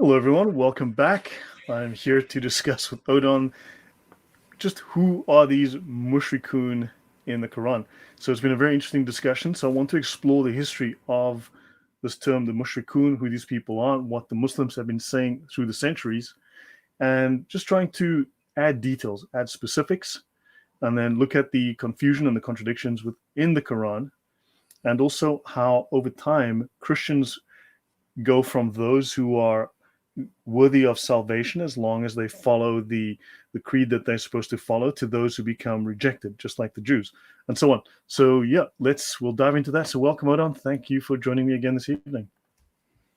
Hello, everyone. Welcome back. I'm here to discuss with Odon just who are these Mushrikun in the Quran. So it's been a very interesting discussion. So I want to explore the history of this term, the Mushrikun, who these people are, what the Muslims have been saying through the centuries, and just trying to add details, add specifics, and then look at the confusion and the contradictions within the Quran, and also how over time Christians go from those who are worthy of salvation as long as they follow the creed that they're supposed to follow to those who become rejected, just like the Jews, and so on. So yeah, we'll dive into that. So welcome, Odon. Thank you for joining me again this evening.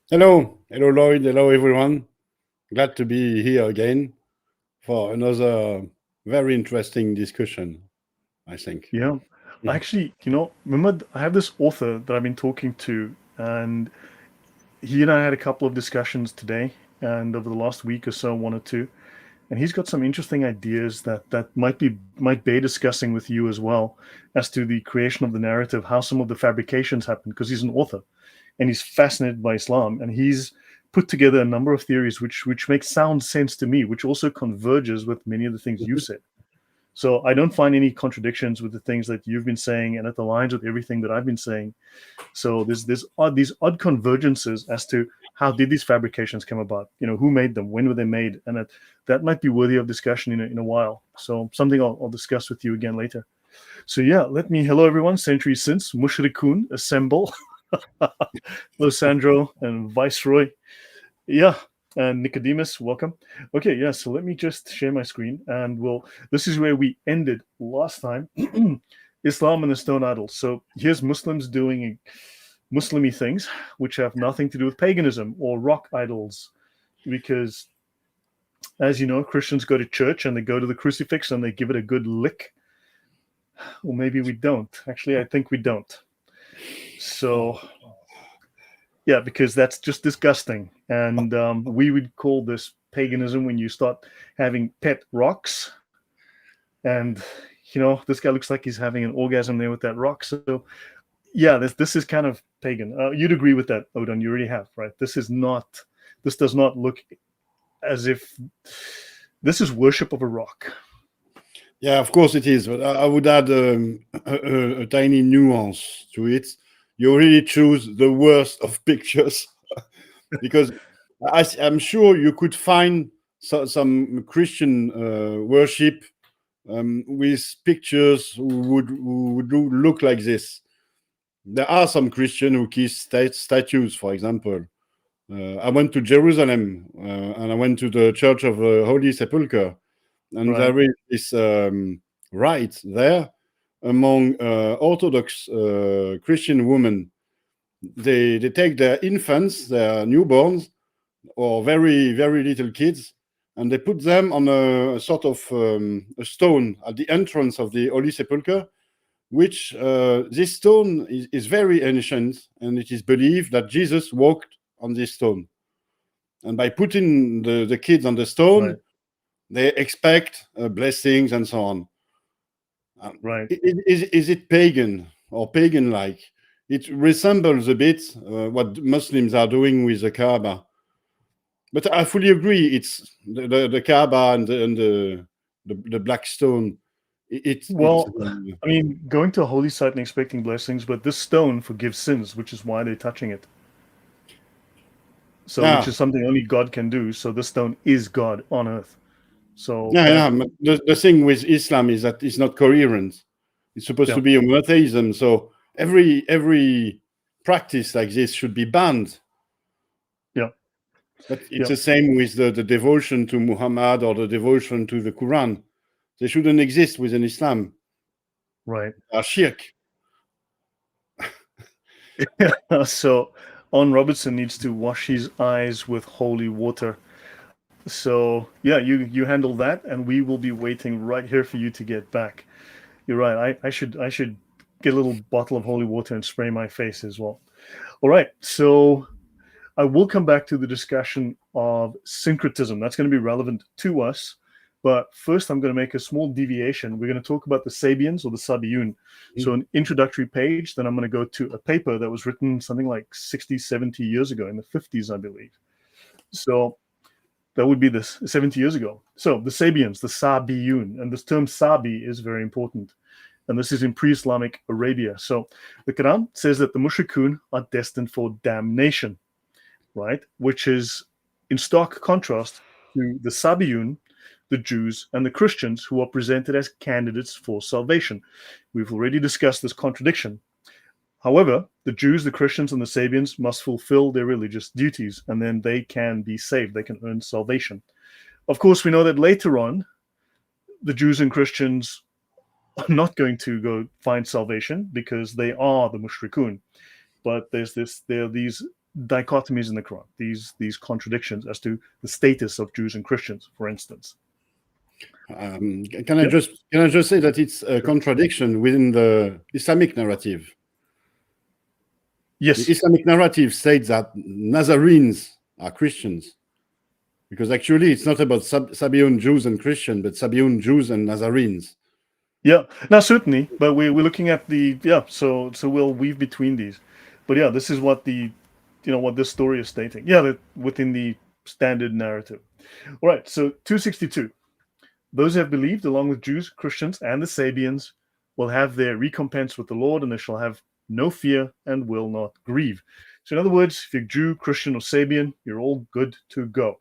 Hello Lloyd, hello everyone. Glad to be here again for another very interesting discussion, I think. Yeah. Actually, remember I have this author that I've been talking to, and he and I had a couple of discussions today and over the last week or so, one or two, and he's got some interesting ideas that might bear discussing with you as well, as to the creation of the narrative, how some of the fabrications happen, because he's an author and he's fascinated by Islam, and he's put together a number of theories which make sound sense to me, which also converges with many of the things you said. So I don't find any contradictions with the things that you've been saying, and it aligns with everything that I've been saying. So there's these odd convergences as to how did these fabrications come about? Who made them? When were they made? And that might be worthy of discussion in a while. So something I'll discuss with you again later. So yeah, hello everyone. Centuries since, Mushrikun assemble. Hello, Sandro and Viceroy. Yeah. And Nicodemus, welcome. Okay, yeah, so let me just share my screen, and this is where we ended last time. Islam and the stone idols. So here's Muslims doing Muslimy things which have nothing to do with paganism or rock idols, because as you know, Christians go to church and they go to the crucifix and they give it a good lick. Well, maybe we don't. Actually, I think we don't. So yeah, because that's just disgusting. And we would call this paganism when you start having pet rocks. And, this guy looks like he's having an orgasm there with that rock. So, yeah, this is kind of pagan. You'd agree with that, Odon. You already have, right? This does not look as if this is worship of a rock. Yeah, of course it is. But I would add a tiny nuance to it. You really choose the worst of pictures because I'm sure you could find some Christian worship with pictures who would look like this. There are some Christians who kiss statues, for example. I went to Jerusalem and I went to the Church of the Holy Sepulchre, and Right. there is this rite there among Orthodox Christian women. They take their infants, their newborns, or very, very little kids, and they put them on a sort of a stone at the entrance of the Holy Sepulchre, which this stone is very ancient, and it is believed that Jesus walked on this stone. And by putting the kids on the stone, right, they expect blessings and so on. Right. Is it pagan or pagan-like? It resembles a bit what Muslims are doing with the Kaaba. But I fully agree. It's the Kaaba and the black stone. I mean, going to a holy site and expecting blessings, but this stone forgives sins, which is why they're touching it. So, which is something only God can do. So this stone is God on earth. So the thing with Islam is that it's not coherent. It's supposed to be a monotheism. So every practice like this should be banned. Yeah. But it's the same with the devotion to Muhammad or the devotion to the Quran. They shouldn't exist within Islam. Right. Shirk. So On Robertson needs to wash his eyes with holy water. So yeah, you handle that, and we will be waiting right here for you to get back. You're right. I should get a little bottle of holy water and spray my face as well. All right. So I will come back to the discussion of syncretism. That's going to be relevant to us. But first, I'm going to make a small deviation. We're going to talk about the Sabians or the Sabiun. So an introductory page, then I'm going to go to a paper that was written something like 60, 70 years ago in the 50s, I believe. So that would be this 70 years ago. So the Sabians, the Sabiun, and this term Sabi is very important. And this is in pre-Islamic Arabia. So the Quran says that the Mushrikūn are destined for damnation, right? Which is in stark contrast to the Sabiun, the Jews, and the Christians, who are presented as candidates for salvation. We've already discussed this contradiction. However, the Jews, the Christians, and the Sabians must fulfill their religious duties, and then they can be saved. They can earn salvation. Of course, we know that later on, the Jews and Christians are not going to go find salvation because they are the mushrikūn. But there are these dichotomies in the Quran, these contradictions as to the status of Jews and Christians, for instance. Can I just say that it's a contradiction within the Islamic narrative? Yes. The Islamic narrative states that Nazarenes are Christians, because actually it's not about Sabiun Jews and Christians, but Sabiun Jews and Nazarenes. Yeah, now certainly, but we're looking at the so we'll weave between these, but yeah, this is what what this story is stating. Yeah, that within the standard narrative. All right, so 262. Those who have believed, along with Jews, Christians, and the Sabians, will have their recompense with the Lord, and they shall have no fear and will not grieve. So in other words, if you're Jew, Christian, or Sabian, you're all good to go.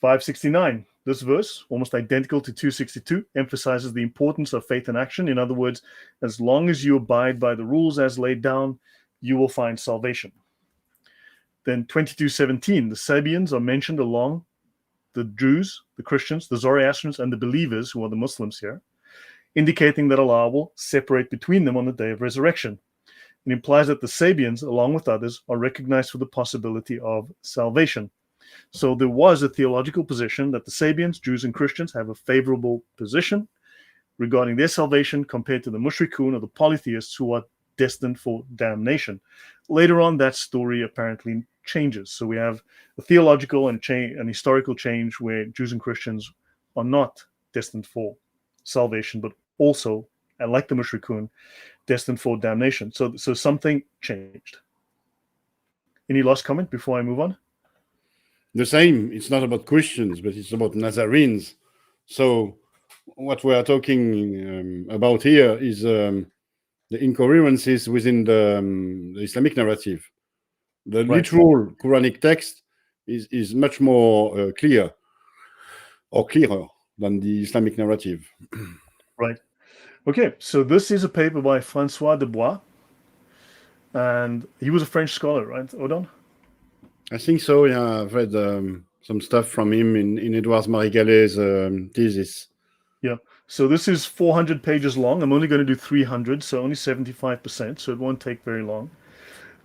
569. This verse, almost identical to 262, emphasizes the importance of faith and action. In other words, as long as you abide by the rules as laid down, you will find salvation. Then 2217, the Sabians are mentioned along the Jews, the Christians, the Zoroastrians, and the believers, who are the Muslims here, indicating that Allah will separate between them on the day of resurrection. It implies that the Sabians, along with others, are recognized for the possibility of salvation. So there was a theological position that the Sabians, Jews, and Christians have a favorable position regarding their salvation compared to the Mushrikūn or the polytheists, who are destined for damnation. Later on, that story apparently changes. So we have a theological and historical change where Jews and Christians are not destined for salvation, but also, and like the Mushrikūn, destined for damnation. So something changed. Any last comment before I move on? The same. It's not about Christians, but it's about Nazarenes. So what we are talking about here is the incoherences within the Islamic narrative. The literal Quranic text is much more clearer than the Islamic narrative. Right. Okay, so this is a paper by François de Bois, and he was a French scholar, right, Odon? I think so, yeah. I've read some stuff from him in Edouard Marigalet's thesis. Yeah, so this is 400 pages long. I'm only going to do 300, so only 75%, so it won't take very long.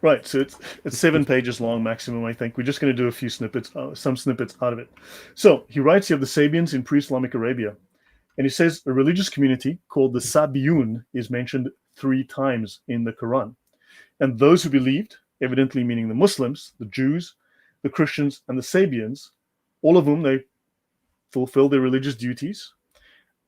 Right, so it's 7 pages long maximum, I think. We're just going to do a few snippets, some snippets out of it. So he writes here of the Sabians in pre-Islamic Arabia, and he says a religious community called the Sabiun is mentioned 3 times in the Quran. And those who believed, evidently meaning the Muslims, the Jews, the Christians, and the Sabians, all of whom they fulfilled their religious duties,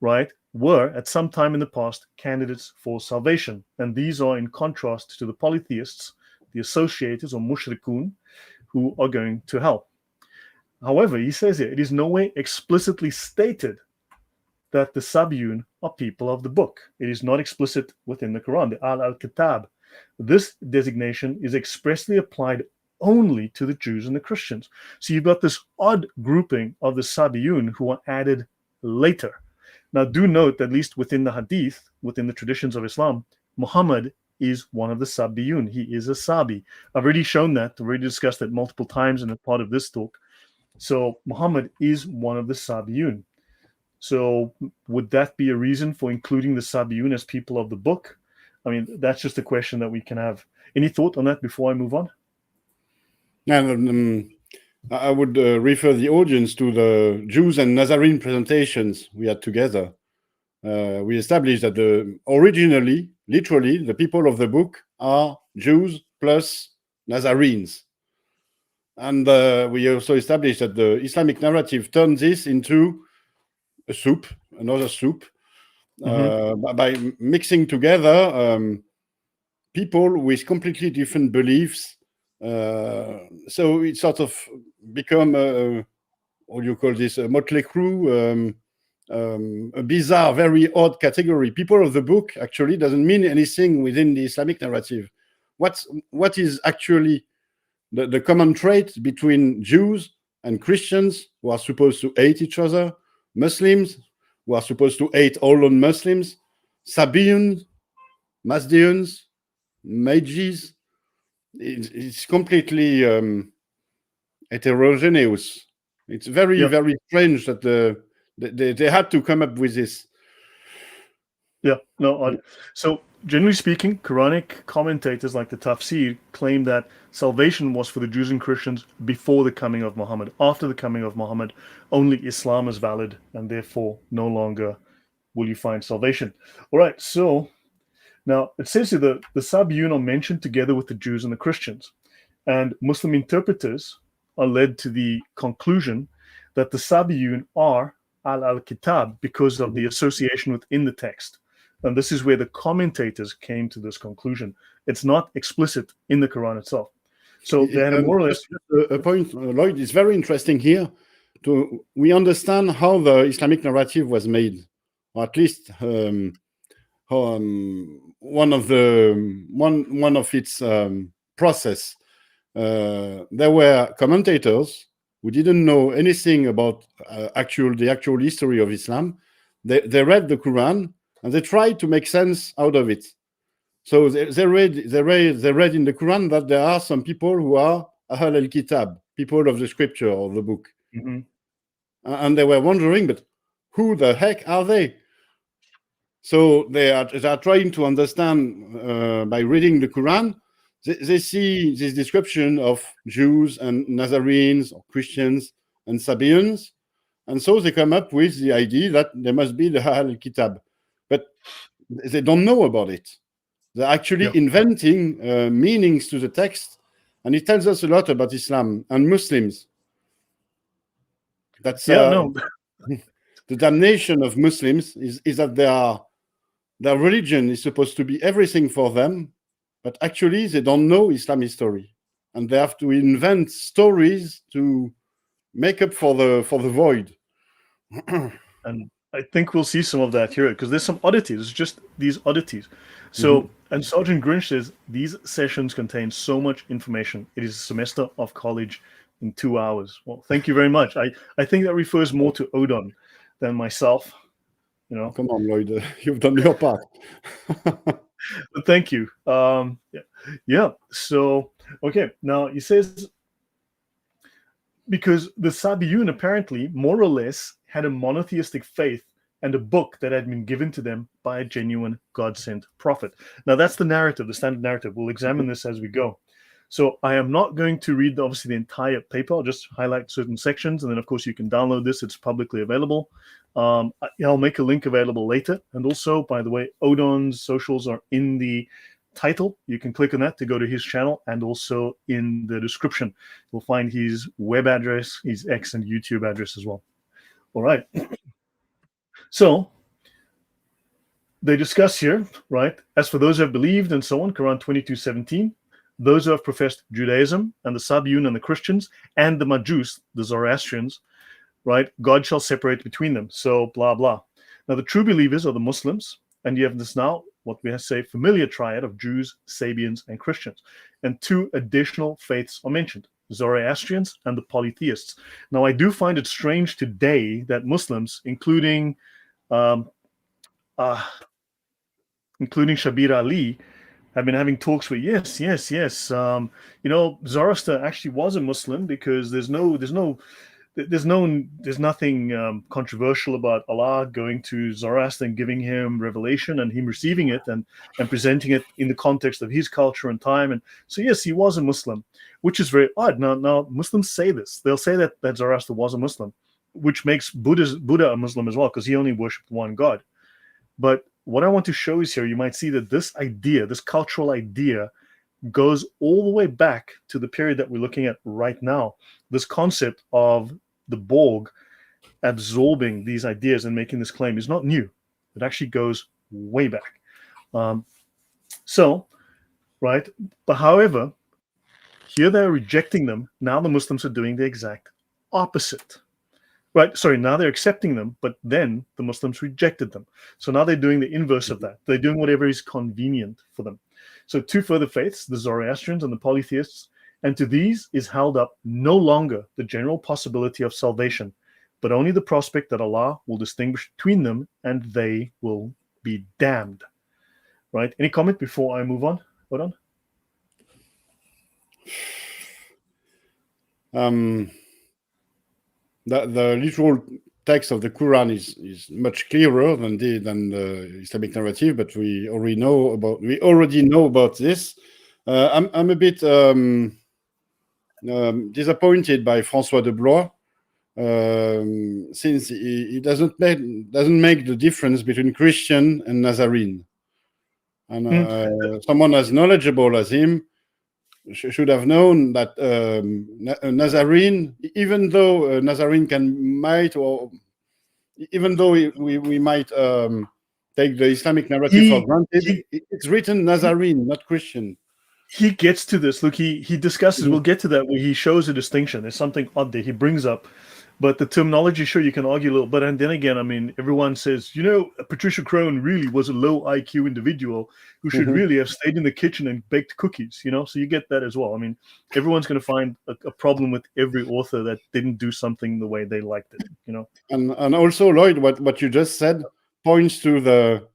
right, were at some time in the past candidates for salvation. And these are in contrast to the polytheists, the associators or mushrikūn, who are going to hell. However, he says here, it is no way explicitly stated that the Sabiun are people of the book. It is not explicit within the Quran, the al-Kitab. This designation is expressly applied only to the Jews and the Christians. So you've got this odd grouping of the Sabiun who are added later. Now do note that at least within the Hadith, within the traditions of Islam, Muhammad is one of the Sabiun. He is a Sabi. I've already shown that, I've already discussed that multiple times in a part of this talk. So Muhammad is one of the Sabiun. So would that be a reason for including the Sabiun as people of the book? I mean, that's just a question that we can have. Any thought on that before I move on? I would refer the audience to the Jews and Nazarene presentations we had together. We established that originally, literally, the people of the book are Jews plus Nazarenes. And we also established that the Islamic narrative turned this into a soup, another soup, by mixing together people with completely different beliefs So it sort of become what do you call this, a motley crew, a bizarre, very odd category. People of the book actually doesn't mean anything within the Islamic narrative. What is actually the common trait between Jews and Christians, who are supposed to hate each other, Muslims who are supposed to hate all non-Muslims, Sabiun, Mazdians, Mages? It's completely heterogeneous. It's very, very strange that they had to come up with this. Yeah, no. So generally speaking, Quranic commentators like the Tafsir claim that salvation was for the Jews and Christians before the coming of Muhammad. After the coming of Muhammad, only Islam is valid, and therefore no longer will you find salvation. All right, so now it says here that the Sabiun are mentioned together with the Jews and the Christians, and Muslim interpreters are led to the conclusion that the Sabiun are al-Kitab because of the association within the text. And this is where the commentators came to this conclusion. It's not explicit in the Quran itself. So they had more or less a point, Lloyd, is very interesting here. We understand how the Islamic narrative was made, or at least one of its process. There were commentators who didn't know anything about the actual history of Islam. They read the Quran and they tried to make sense out of it. So they read in the Quran that there are some people who are Ahl al-Kitab, people of the scripture or the book. Mm-hmm. And they were wondering, but who the heck are they? So they are trying to understand by reading the Quran. They see this description of Jews and Nazarenes or Christians and Sabians. And so they come up with the idea that there must be the Ahl al-Kitab. But they don't know about it. They're actually inventing meanings to the text. And it tells us a lot about Islam and Muslims. That's the damnation of Muslims is that their religion is supposed to be everything for them, but actually they don't know Islam history, and they have to invent stories to make up for the void. And I think we'll see some of that here because there's some oddities. It's just these oddities. So, and Sergeant Grinch says these sessions contain so much information. It is a semester of college in 2 hours. Well, thank you very much. I think that refers more to Odon than myself. You know, come on, Lloyd, you've done your part. But thank you. Yeah. So, okay. Now he says because the Sabiun apparently more or less had a monotheistic faith and a book that had been given to them by a genuine God-sent prophet. Now that's the narrative, the standard narrative. We'll examine this as we go. So I am not going to read obviously the entire paper. I'll just highlight certain sections, and then of course you can download this. It's publicly available. I'll make a link available later. And also, by the way, Odon's socials are in the title. You can click on that to go to his channel, and also in the description you'll find his web address, his X and YouTube address as well. All right. So they discuss here, right? As for those who have believed and so on, Quran 22:17, those who have professed Judaism and the Sabiun and the Christians and the Majus, the Zoroastrians, right? God shall separate between them. So blah, blah. Now the true believers are the Muslims, and you have this now, what we have to say, familiar triad of Jews, Sabians, and Christians. And two additional faiths are mentioned, Zoroastrians and the polytheists. Now I do find it strange today that Muslims, including Shabir Ali, have been having talks with yes. Zoroaster actually was a Muslim because there's nothing controversial about Allah going to Zoroaster and giving him revelation and him receiving it and presenting it in the context of his culture and time. And so yes, he was a Muslim, which is very odd. Now Muslims say this. They'll say that Zoroaster was a Muslim, which makes Buddha a Muslim as well, because he only worshipped one God. But what I want to show is here, you might see that this idea, this cultural idea, goes all the way back to the period that we're looking at right now. This concept of the Borg absorbing these ideas and making this claim is not new. It actually goes way back. But however, Here they're rejecting them. Now the Muslims are doing the exact opposite. Right, sorry, now they're accepting them, but then the Muslims rejected them. So now they're doing the inverse of that. They're doing whatever is convenient for them. So two further faiths, the Zoroastrians and the polytheists, and to these is held up no longer the general possibility of salvation, but only the prospect that Allah will distinguish between them and they will be damned. Right, any comment before I move on? Hold on. The literal text of the Quran is much clearer than the Islamic narrative, but we already know about this. I'm a bit disappointed by François de Blois, since he doesn't make the difference between Christian and Nazarene, and someone as knowledgeable as him should have known that Nazarene, even though Nazarene even though we might take the Islamic narrative for granted, it's written Nazarene, not Christian. He gets to this. Look, he discusses, we'll get to that, where he shows a distinction. There's something odd there he brings up. But the terminology, sure, you can argue a little. But and then again, I mean, everyone says, Patricia Crone really was a low IQ individual who should really have stayed in the kitchen and baked cookies, So you get that as well. I mean, everyone's going to find a problem with every author that didn't do something the way they liked it, And also, Lloyd, what you just said points to the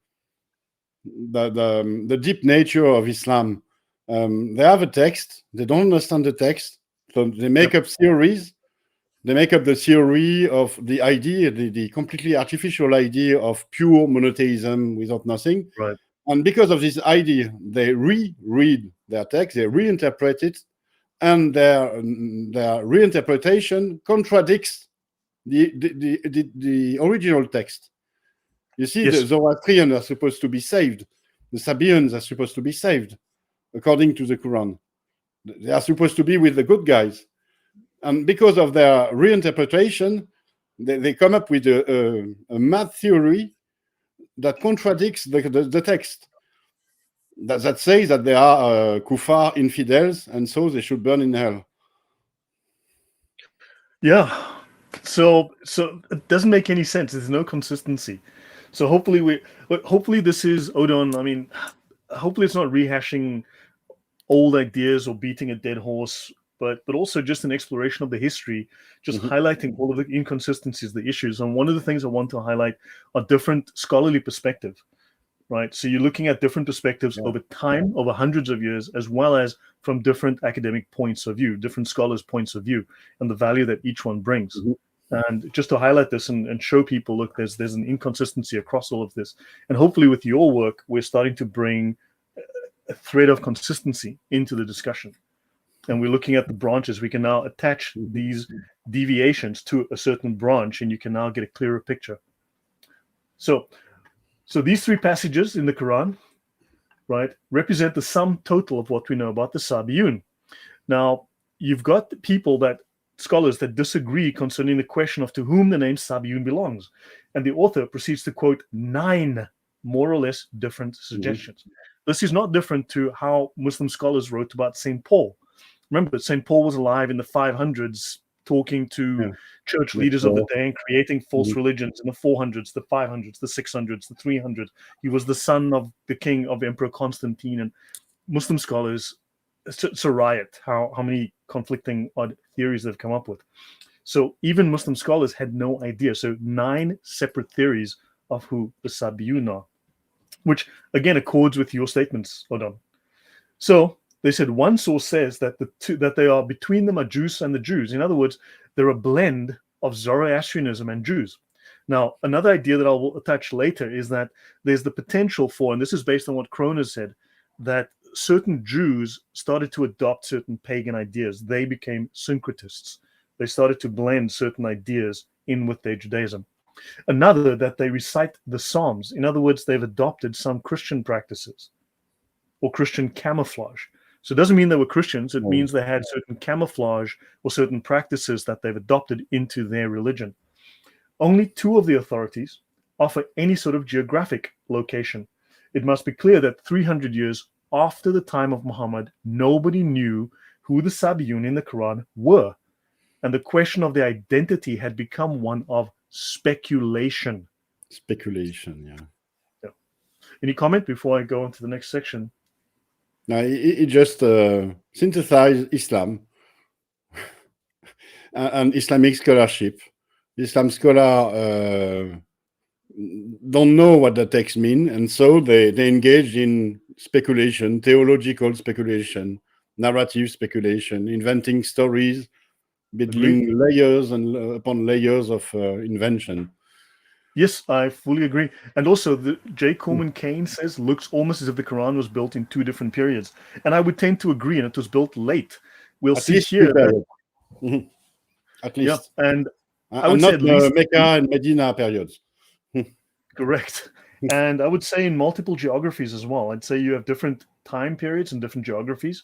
deep nature of Islam. They have a text. They don't understand the text. So they make up theories. They make up the theory of the idea, the completely artificial idea of pure monotheism without nothing. Right. And because of this idea, they reread their text, they reinterpret it, and their reinterpretation contradicts the original text. You see, yes. The Zoroastrians are supposed to be saved. The Sabians are supposed to be saved, according to the Quran. They are supposed to be with the good guys. And because of their reinterpretation, they come up with a mad theory that contradicts the text. That says that they are kuffar infidels, and so they should burn in hell. Yeah. So it doesn't make any sense. There's no consistency. So hopefully this is Odon. I mean, hopefully it's not rehashing old ideas or beating a dead horse, but also just an exploration of the history, just highlighting all of the inconsistencies, the issues. And one of the things I want to highlight are different scholarly perspectives, right? So you're looking at different perspectives over time, over hundreds of years, as well as from different academic points of view, different scholars' points of view, and the value that each one brings. And just to highlight this and show people, look, there's an inconsistency across all of this. And hopefully with your work, we're starting to bring a thread of consistency into the discussion. And we're looking at the branches. We can now attach these deviations to a certain branch, and you can now get a clearer picture. So these three passages in the Quran, right, represent the sum total of what we know about the Sabiun. Now, you've got scholars that disagree concerning the question of to whom the name Sabiun belongs. And the author proceeds to quote 9 more or less different suggestions. This is not different to how Muslim scholars wrote about Saint Paul. Remember, Saint Paul was alive in the 500s, talking to church leaders of the day and creating false religions in the 400s, the 500s, the 600s, the 300s. He was the son of the king of Emperor Constantine. And Muslim scholars, it's a riot how many conflicting odd theories they've come up with. So even Muslim scholars had no idea. So 9 separate theories of who the Sabiun are, which again accords with your statements, Odon. So they said one source says that that they are between the Majus and the Jews. In other words, they're a blend of Zoroastrianism and Jews. Now, another idea that I will attach later is that there's the potential for, and this is based on what Crone has said, that certain Jews started to adopt certain pagan ideas. They became syncretists. They started to blend certain ideas in with their Judaism. Another, that they recite the Psalms. In other words, they've adopted some Christian practices or Christian camouflage. So it doesn't mean they were Christians. It means they had certain camouflage or certain practices that they've adopted into their religion. Only 2 of the authorities offer any sort of geographic location. It must be clear that 300 years after the time of Muhammad, nobody knew who the Sabiun in the Quran were. And the question of their identity had become one of speculation. Speculation, yeah. Any comment before I go on to the next section? Now, it just synthesized Islam and Islamic scholarship. Islam scholar don't know what the text mean, and so they engage in speculation, theological speculation, narrative speculation, inventing stories, building layers and upon layers of invention. Yes, I fully agree. And also, J. Coleman Kane says, looks almost as if the Quran was built in two different periods. And I would tend to agree, and it was built late. We'll see here. At least. Yeah, and I would say at least Mecca and Medina periods. Correct. And I would say in multiple geographies as well. I'd say you have different time periods and different geographies.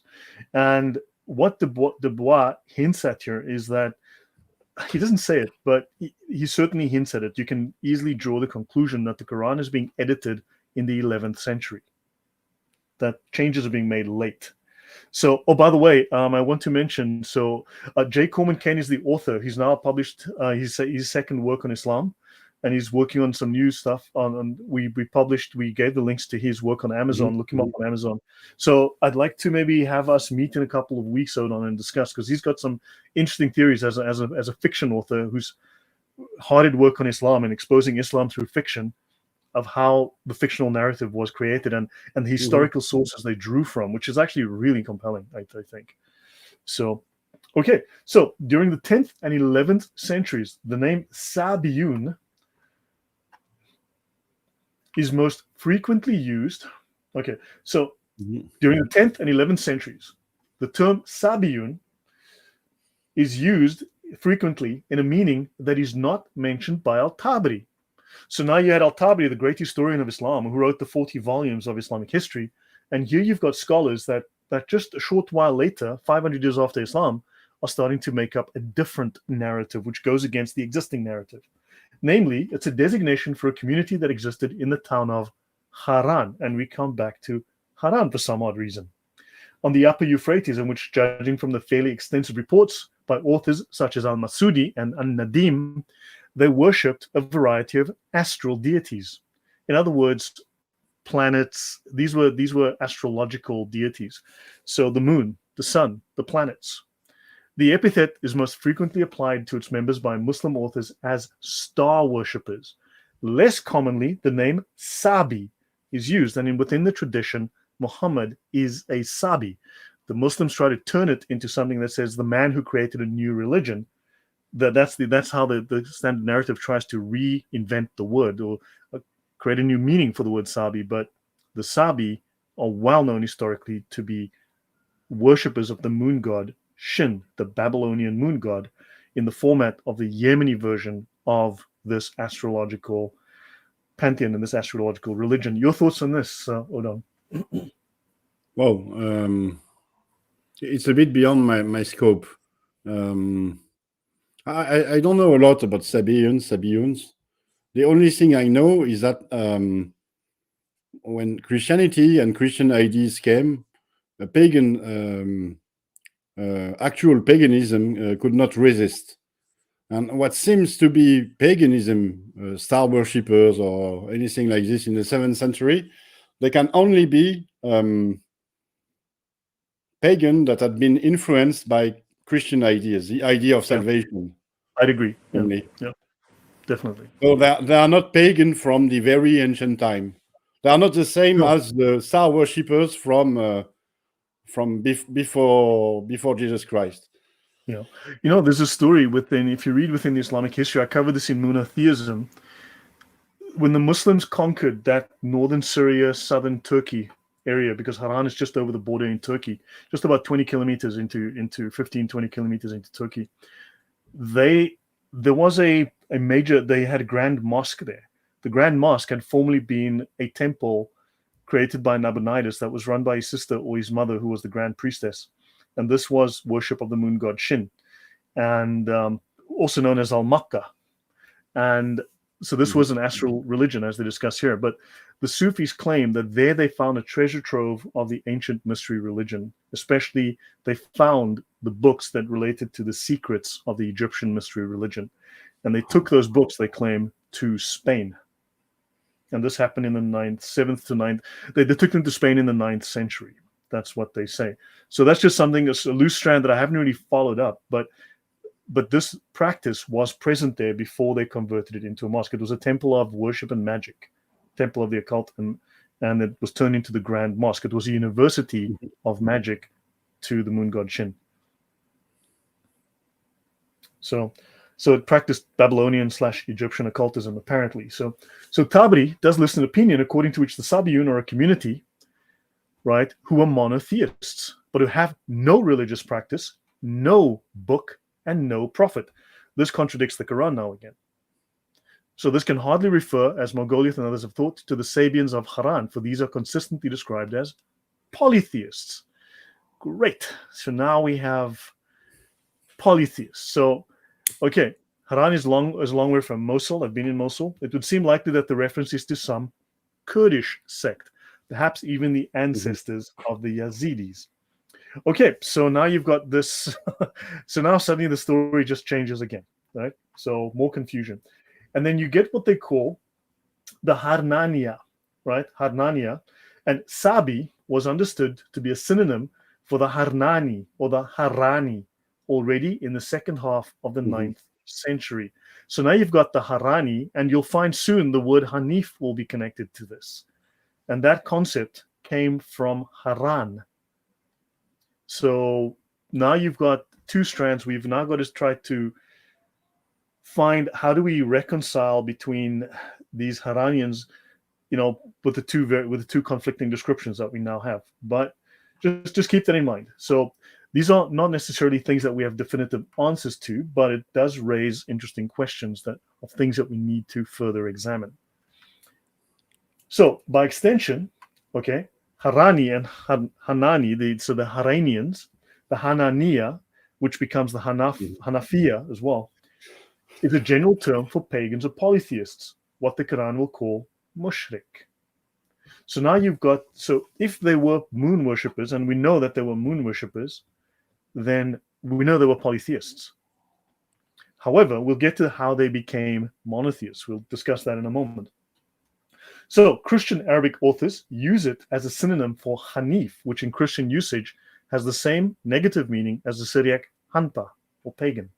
And what Du Bois hints at here is that he doesn't say it, but he certainly hints at it. You can easily draw the conclusion that the Quran is being edited in the 11th century, that changes are being made late. So, oh, by the way, I want to mention, so J. Coleman Kane is the author. He's now published his second work on Islam, and he's working on some new stuff. We gave the links to his work on Amazon. Look him up on Amazon. So I'd like to maybe have us meet in a couple of weeks, Odon, and discuss, because he's got some interesting theories as a fiction author who's hard at work on Islam and exposing Islam through fiction, of how the fictional narrative was created and the historical sources they drew from, which is actually really compelling, I think. So, okay. So during the 10th and 11th centuries, the name Sabiun is most frequently used. Okay. So during the 10th and 11th centuries, the term Sabiun is used frequently in a meaning that is not mentioned by Al-Tabari. So now you had Al-Tabari, the great historian of Islam, who wrote the 40 volumes of Islamic history. And here you've got scholars that just a short while later, 500 years after Islam, are starting to make up a different narrative, which goes against the existing narrative. Namely, it's a designation for a community that existed in the town of Harran. And we come back to Harran for some odd reason. On the upper Euphrates, in which, judging from the fairly extensive reports by authors such as Al-Masudi and An-Nadim, they worshipped a variety of astral deities. In other words, planets. These were astrological deities. So the moon, the sun, the planets. The epithet is most frequently applied to its members by Muslim authors as star worshippers. Less commonly, the name Sabi is used, and within the tradition, Muhammad is a Sabi. The Muslims try to turn it into something that says the man who created a new religion. That's how the standard narrative tries to reinvent the word or create a new meaning for the word Sabi. But the Sabi are well known historically to be worshippers of the moon god Shin, the Babylonian moon god, in the format of the Yemeni version of this astrological pantheon and this astrological religion. Your thoughts on this, Odon? Well, it's a bit beyond my scope. I don't know a lot about Sabiuns. The only thing I know is that when Christianity and Christian ideas came, a pagan, actual paganism could not resist. And what seems to be paganism, star worshippers or anything like this in the 7th century, they can only be pagan that had been influenced by Christian ideas, the idea of salvation. I'd agree. Yeah, definitely. So they are not pagan from the very ancient time. They are not the same as the star worshippers from before Jesus Christ. Yeah, there's a story if you read within the Islamic history, I covered this in monotheism. When the Muslims conquered that northern Syria, southern Turkey area, because Harran is just over the border in Turkey, just about 20 kilometers into 15, 20 kilometers into Turkey. There was they had a grand mosque there. The grand mosque had formerly been a temple created by Nabonidus that was run by his sister or his mother, who was the grand priestess. And this was worship of the moon god Shin, and also known as Al-Makkah. And So this was an astral religion, as they discuss here. But the Sufis claim that there they found a treasure trove of the ancient mystery religion. Especially, they found the books that related to the secrets of the Egyptian mystery religion. And they took those books, they claim, to Spain. And this happened in the 7th to 9th. They took them to Spain in the 9th century. That's what they say. So that's just something, a loose strand that I haven't really followed up. But this practice was present there before they converted it into a mosque. It was a temple of worship and magic, temple of the occult, and it was turned into the Grand Mosque. It was a university of magic to the moon god Shin. So it practiced Babylonian/Egyptian occultism, apparently. So Tabari does list an opinion according to which the Sabiun are a community, right, who are monotheists, but who have no religious practice, no book, and no prophet. This contradicts the Quran now again. So this can hardly refer, as Margoliath and others have thought, to the Sabians of Harran, for these are consistently described as polytheists. Great. So now we have polytheists. So, okay, Harran is a long way from Mosul. I've been in Mosul. It would seem likely that the reference is to some Kurdish sect, perhaps even the ancestors of the Yazidis. Okay, so now you've got this. So now suddenly the story just changes again, right? So more confusion. And then you get what they call the Harnania, right? Harnania. And Sabi was understood to be a synonym for the Harnani or the Harrani already in the second half of the 9th century. So now you've got the Harrani, and you'll find soon the word Hanif will be connected to this. And that concept came from Harran. So now you've got two strands. We've now got to try to find how do we reconcile between these Haranians, with the two conflicting descriptions that we now have. But just keep that in mind. So these are not necessarily things that we have definitive answers to, but it does raise interesting questions of things that we need to further examine. So by extension, okay, Harani and Hanani, the Haranians, the Hananiya, which becomes the Hanafiya as well, is a general term for pagans or polytheists, what the Quran will call mushrik. So now you've got, so if they were moon worshippers, and we know that they were moon worshippers, then we know they were polytheists. However, we'll get to how they became monotheists. We'll discuss that in a moment. So Christian Arabic authors use it as a synonym for Hanif, which in Christian usage has the same negative meaning as the Syriac Hanta, or pagan.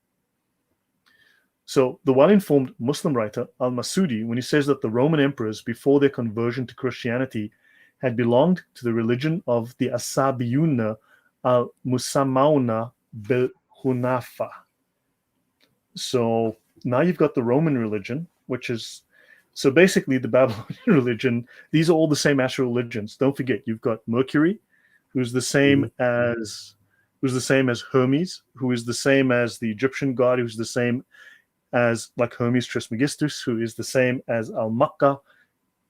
So the well-informed Muslim writer Al-Masudi, when he says that the Roman emperors before their conversion to Christianity had belonged to the religion of the Sabiun al-Musammauna bil-Hunafa. So now you've got the Roman religion, which is, so basically the Babylonian religion, these are all the same astral religions. Don't forget, you've got Mercury, who's the same as Hermes, who is the same as the Egyptian god, who's the same as like Hermes Trismegistus, who is the same as Al-Makkah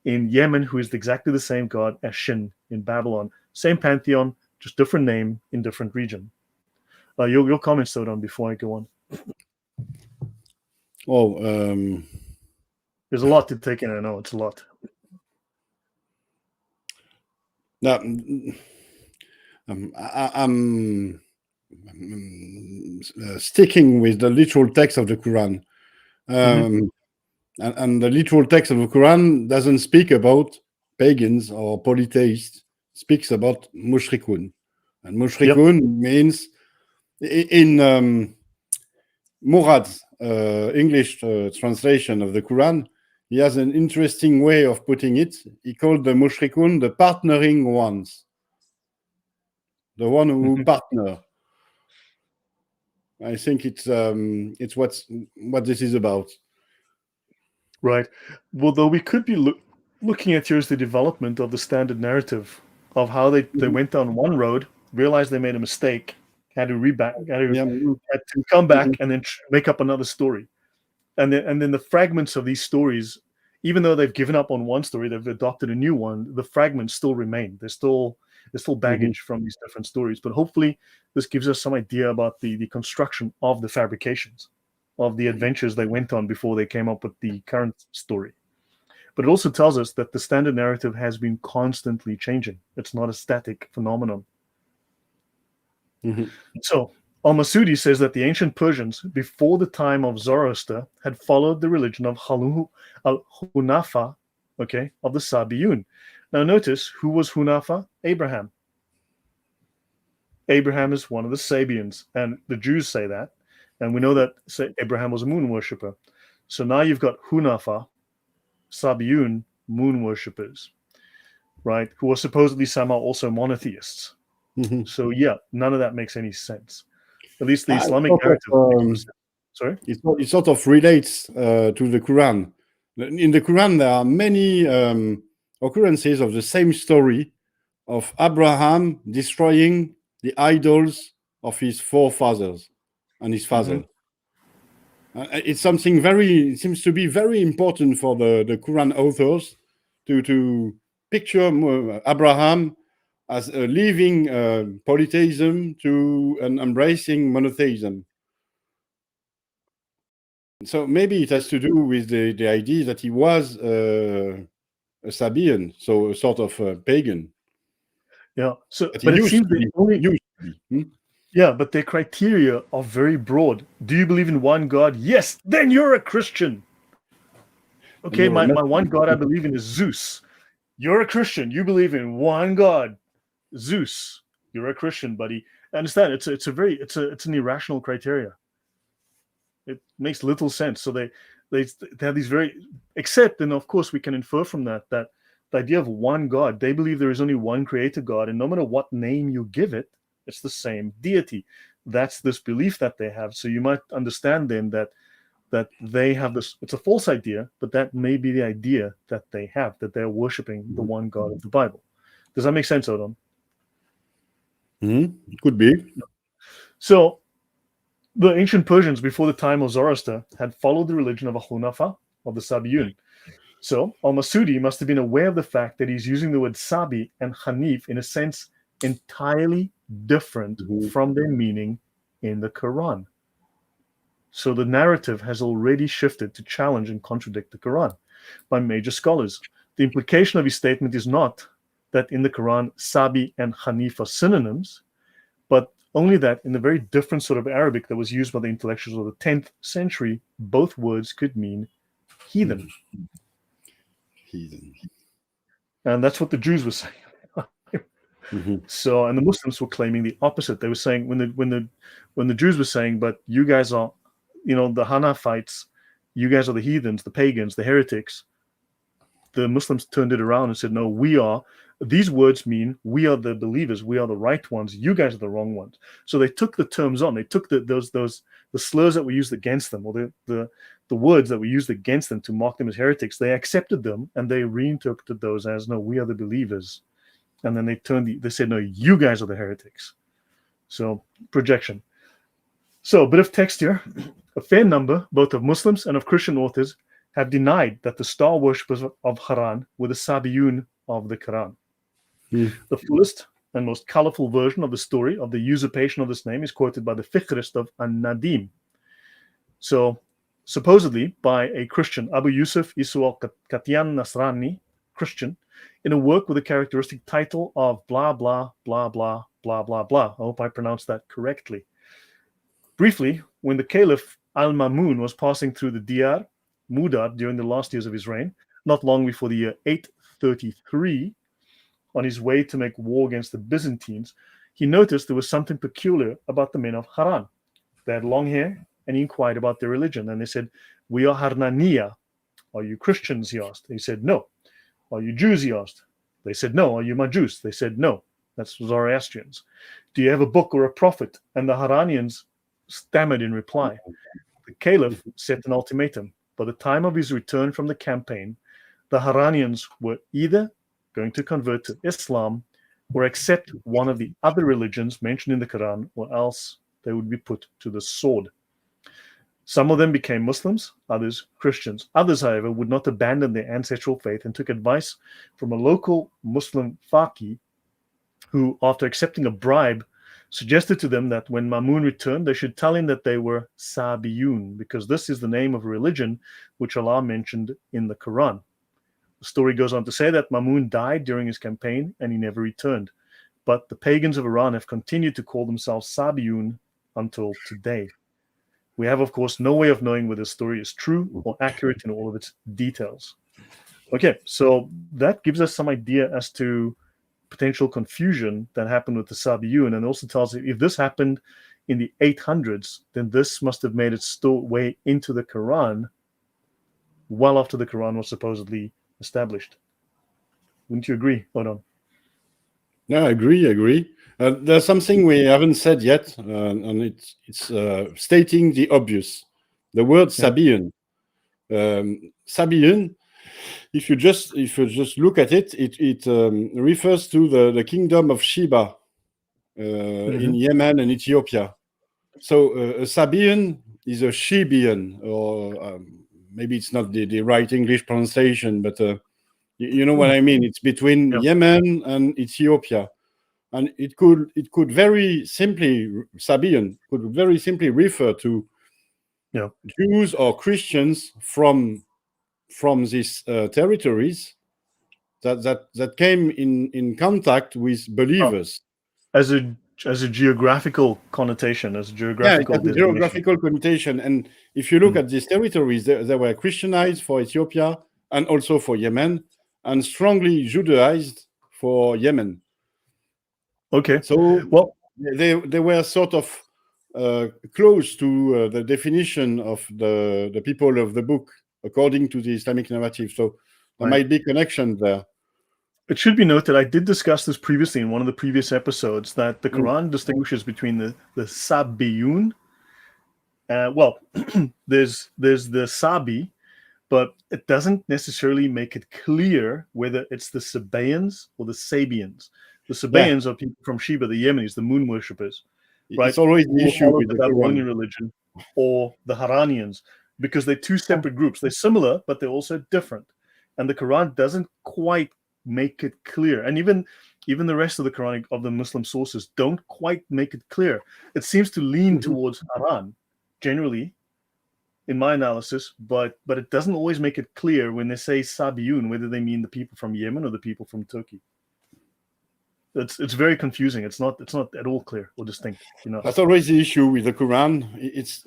in Yemen, who is exactly the same god as Shin in Babylon. Same pantheon, just different name in different region. Your comments, Sodom, before I go on. There's a lot to take in. I know it's a lot. Now, I'm sticking with the literal text of the Quran. And the literal text of the Quran doesn't speak about pagans or polytheists. It speaks about mushrikūn. And mushrikūn means, in Murad's English translation of the Quran, he has an interesting way of putting it. He called the mushrikūn the partnering ones, the one who partner. I think it's what this is about. Right. Well, though we could be looking at here's the development of the standard narrative of how they went down one road, realized they made a mistake, had to come back and then make up another story. And then the fragments of these stories, even though they've given up on one story, they've adopted a new one, the fragments still remain. There's still baggage from these different stories. But hopefully this gives us some idea about the construction of the fabrications. of the adventures they went on before they came up with the current story. But it also tells us that the standard narrative has been constantly changing. It's not a static phenomenon. Mhm. So Al-Masudi says that the ancient Persians, before the time of Zoroaster, had followed the religion of al-Hunafa, okay, of the Sabiun. Now notice, who was Hunafa? Abraham. Abraham is one of the Sabians, and the Jews say that. And we know that Abraham was a moon worshipper. So now you've got Hunafa, Sabiun, moon worshippers, right, who are supposedly somehow also monotheists. Mhm. So yeah, none of that makes any sense. At least the Ah, Islamic sort narrative of, makes no sense. Sorry? It sort of relates to the Quran. In the Quran, there are many occurrences of the same story of Abraham destroying the idols of his forefathers and his father. It's something it seems to be very important for the Quran authors to picture Abraham as leaving polytheism to an embracing monotheism. So maybe it has to do with the idea that he was a Sabian, so a sort of pagan. Yeah. So, That he but it used seems to that be. only, yeah, but their criteria are very broad. Do you believe in one God? Yes, then you're a Christian. Okay, my one God I believe in is Zeus. You're a Christian. You believe in one God, Zeus. You're a Christian, buddy. I understand. It's an irrational criteria. It makes little sense. So they have these very, except, and of course we can infer from that the idea of one God. They believe there is only one creator God, and no matter what name you give it, it's the same deity. That's this belief that they have. So you might understand then that they have this. It's a false idea, but that may be the idea that they have, that they're worshiping the one God of the Bible. Does that make sense, Odon? Could be. So the ancient Persians, before the time of Zoroaster, had followed the religion of Hunafa, of the Sabiun. So Al-Masudi must have been aware of the fact that he's using the word Sabi and Hanif in a sense entirely different from their meaning in the Quran. So the narrative has already shifted to challenge and contradict the Quran by major scholars. The implication of his statement is not that in the Quran, Sabi and Hanif are synonyms, but only that in the very different sort of Arabic that was used by the intellectuals of the 10th century, both words could mean heathen. Heathen. And that's what the Jews were saying. So, and the Muslims were claiming the opposite. They were saying when the Jews were saying, but you guys are, the Hanafites, you guys are the heathens, the pagans, the heretics. The Muslims turned it around and said, no, we are. These words mean we are the believers, we are the right ones. You guys are the wrong ones. So they took the terms on. They took the slurs that were used against them, or the words that were used against them to mock them as heretics. They accepted them and they reinterpreted those as, no, we are the believers. And then they said, no, you guys are the heretics. So projection. So a bit of text here. A fair number, both of Muslims and of Christian authors, have denied that the star worshippers of Harran were the Sabiun of the Quran. The fullest and most colorful version of the story of the usurpation of this name is quoted by the Fihrist of An-Nadim. So supposedly by a Christian, Abu Yusuf Isu al-Qatiyan Nasrani, Christian, in a work with a characteristic title of blah, blah, blah, blah, blah, blah, blah. I hope I pronounced that correctly. Briefly, when the Caliph Al-Mamun was passing through the Diyar Mudar during the last years of his reign, not long before the year 833, on his way to make war against the Byzantines, he noticed there was something peculiar about the men of Harran. They had long hair, and he inquired about their religion. And they said, we are Harnaniya. Are you Christians? He asked. He said, no. Are you Jews? He asked. They said, no. Are you Majus? They said, no. That's Zoroastrians. Do you have a book or a prophet? And the Haranians stammered in reply. The Caliph set an ultimatum. By the time of his return from the campaign, the Haranians were either going to convert to Islam or accept one of the other religions mentioned in the Quran, or else they would be put to the sword. Some of them became Muslims, others Christians. Others, however, would not abandon their ancestral faith and took advice from a local Muslim faqih who, after accepting a bribe, suggested to them that when Mamun returned, they should tell him that they were Sabiun, because this is the name of a religion which Allah mentioned in the Quran. The story goes on to say that Mamun died during his campaign and he never returned. But the pagans of Iran have continued to call themselves Sabiun until today. We have, of course, no way of knowing whether the story is true or accurate in all of its details. Okay, so that gives us some idea as to potential confusion that happened with the Sabiun, and also tells you if this happened in the 800s, then this must have made its way into the Quran well after the Quran was supposedly established. Wouldn't you agree, Odon? No, I agree. There's something we haven't said yet, and it's stating the obvious. The word Sabiun. Sabiun, if you just look at it, it refers to the kingdom of Sheba in Yemen and Ethiopia. So a Sabiun is a Shebian, or maybe it's not the right English pronunciation, but you know what I mean. It's between Yemen and Ethiopia, and it could very simply, Sabiun could very simply refer to Jews or Christians from these territories that came in contact with believers. As a geographical connotation, as a geographical geographical connotation. And if you look at these territories, they were Christianized for Ethiopia and also for Yemen, and strongly Judaized for Yemen. Okay. So they were sort of close to the definition of the people of the book, according to the Islamic narrative. So there might be connection there. It should be noted, I did discuss this previously in one of the previous episodes, that the Quran distinguishes between the Sabiun. There's the Sabi, but it doesn't necessarily make it clear whether it's the Sabaeans or the Sabians. The Sabaeans are people from Sheba, the Yemenis, the moon worshippers. Right? It's always the issue with the Babylonian religion, or the Harranians, because they're two separate groups. They're similar, but they're also different. And the Quran doesn't quite make it clear. And even the rest of the Quranic, of the Muslim sources, don't quite make it clear. It seems to lean towards Harran, generally, in my analysis, but it doesn't always make it clear when they say Sabiun, whether they mean the people from Yemen or the people from Turkey. It's very confusing. It's not at all clear or distinct. That's always the issue with the Quran. It's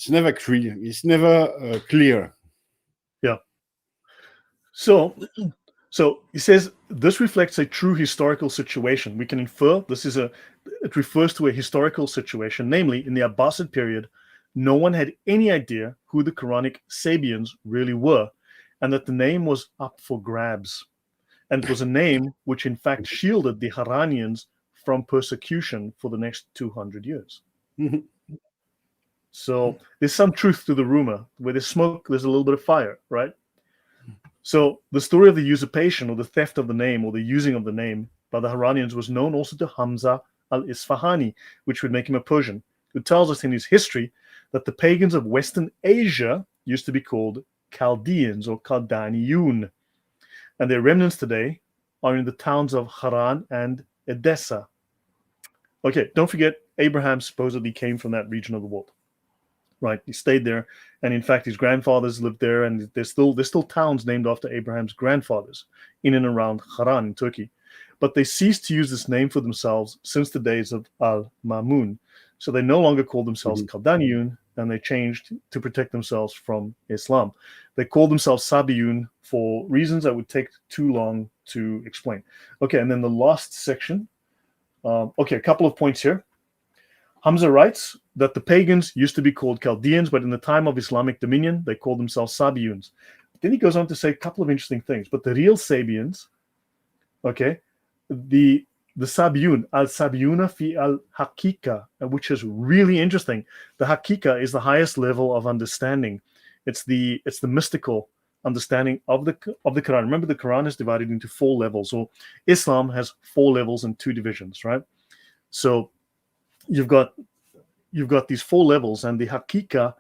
never clear. It's never clear. Yeah. So he says this reflects a true historical situation. We can infer it refers to a historical situation, namely in the Abbasid period, no one had any idea who the Quranic Sabians really were, and that the name was up for grabs. And it was a name which in fact shielded the Harranians from persecution for the next 200 years. So there's some truth to the rumor. Where there's smoke, there's a little bit of fire, right? So the story of the usurpation or the theft of the name or the using of the name by the Harranians was known also to Hamza al-Isfahani, which would make him a Persian, who tells us in his history that the pagans of Western Asia used to be called Chaldeans or Kaldaniyun. And their remnants today are in the towns of Harran and Edessa. Okay, don't forget, Abraham supposedly came from that region of the world. Right, he stayed there, and in fact, his grandfathers lived there, and there's still towns named after Abraham's grandfathers in and around Harran in Turkey. But they ceased to use this name for themselves since the days of Al-Mamun. So they no longer call themselves Kaldaniyun, and they changed to protect themselves from Islam. They called themselves Sabiun for reasons that would take too long to explain. Okay, and then the last section. A couple of points here. Hamza writes that the pagans used to be called Chaldeans, but in the time of Islamic dominion, they called themselves Sabiuns. Then he goes on to say a couple of interesting things. But the real Sabians, the Sabiun, al-Sabiuna fi al-Hakika, which is really interesting. The Hakika is the highest level of understanding. It's the mystical understanding of the Quran. Remember, the Quran is divided into 4 levels, or Islam has 4 levels and 2 divisions, right? So you've got these 4 levels, and the Hakika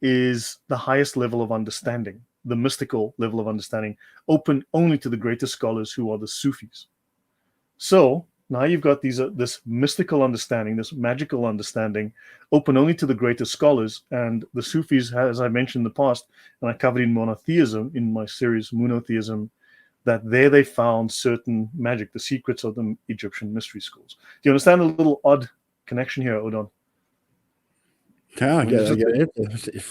is the highest level of understanding, the mystical level of understanding, open only to the greatest scholars who are the Sufis. So Now you've got this mystical understanding, this magical understanding, open only to the greatest scholars. And the Sufis, as I mentioned in the past, and I covered in monotheism in my series Monotheism, that there they found certain magic, the secrets of the Egyptian mystery schools. Do you understand a little odd connection here, Odon? Yeah, I get it.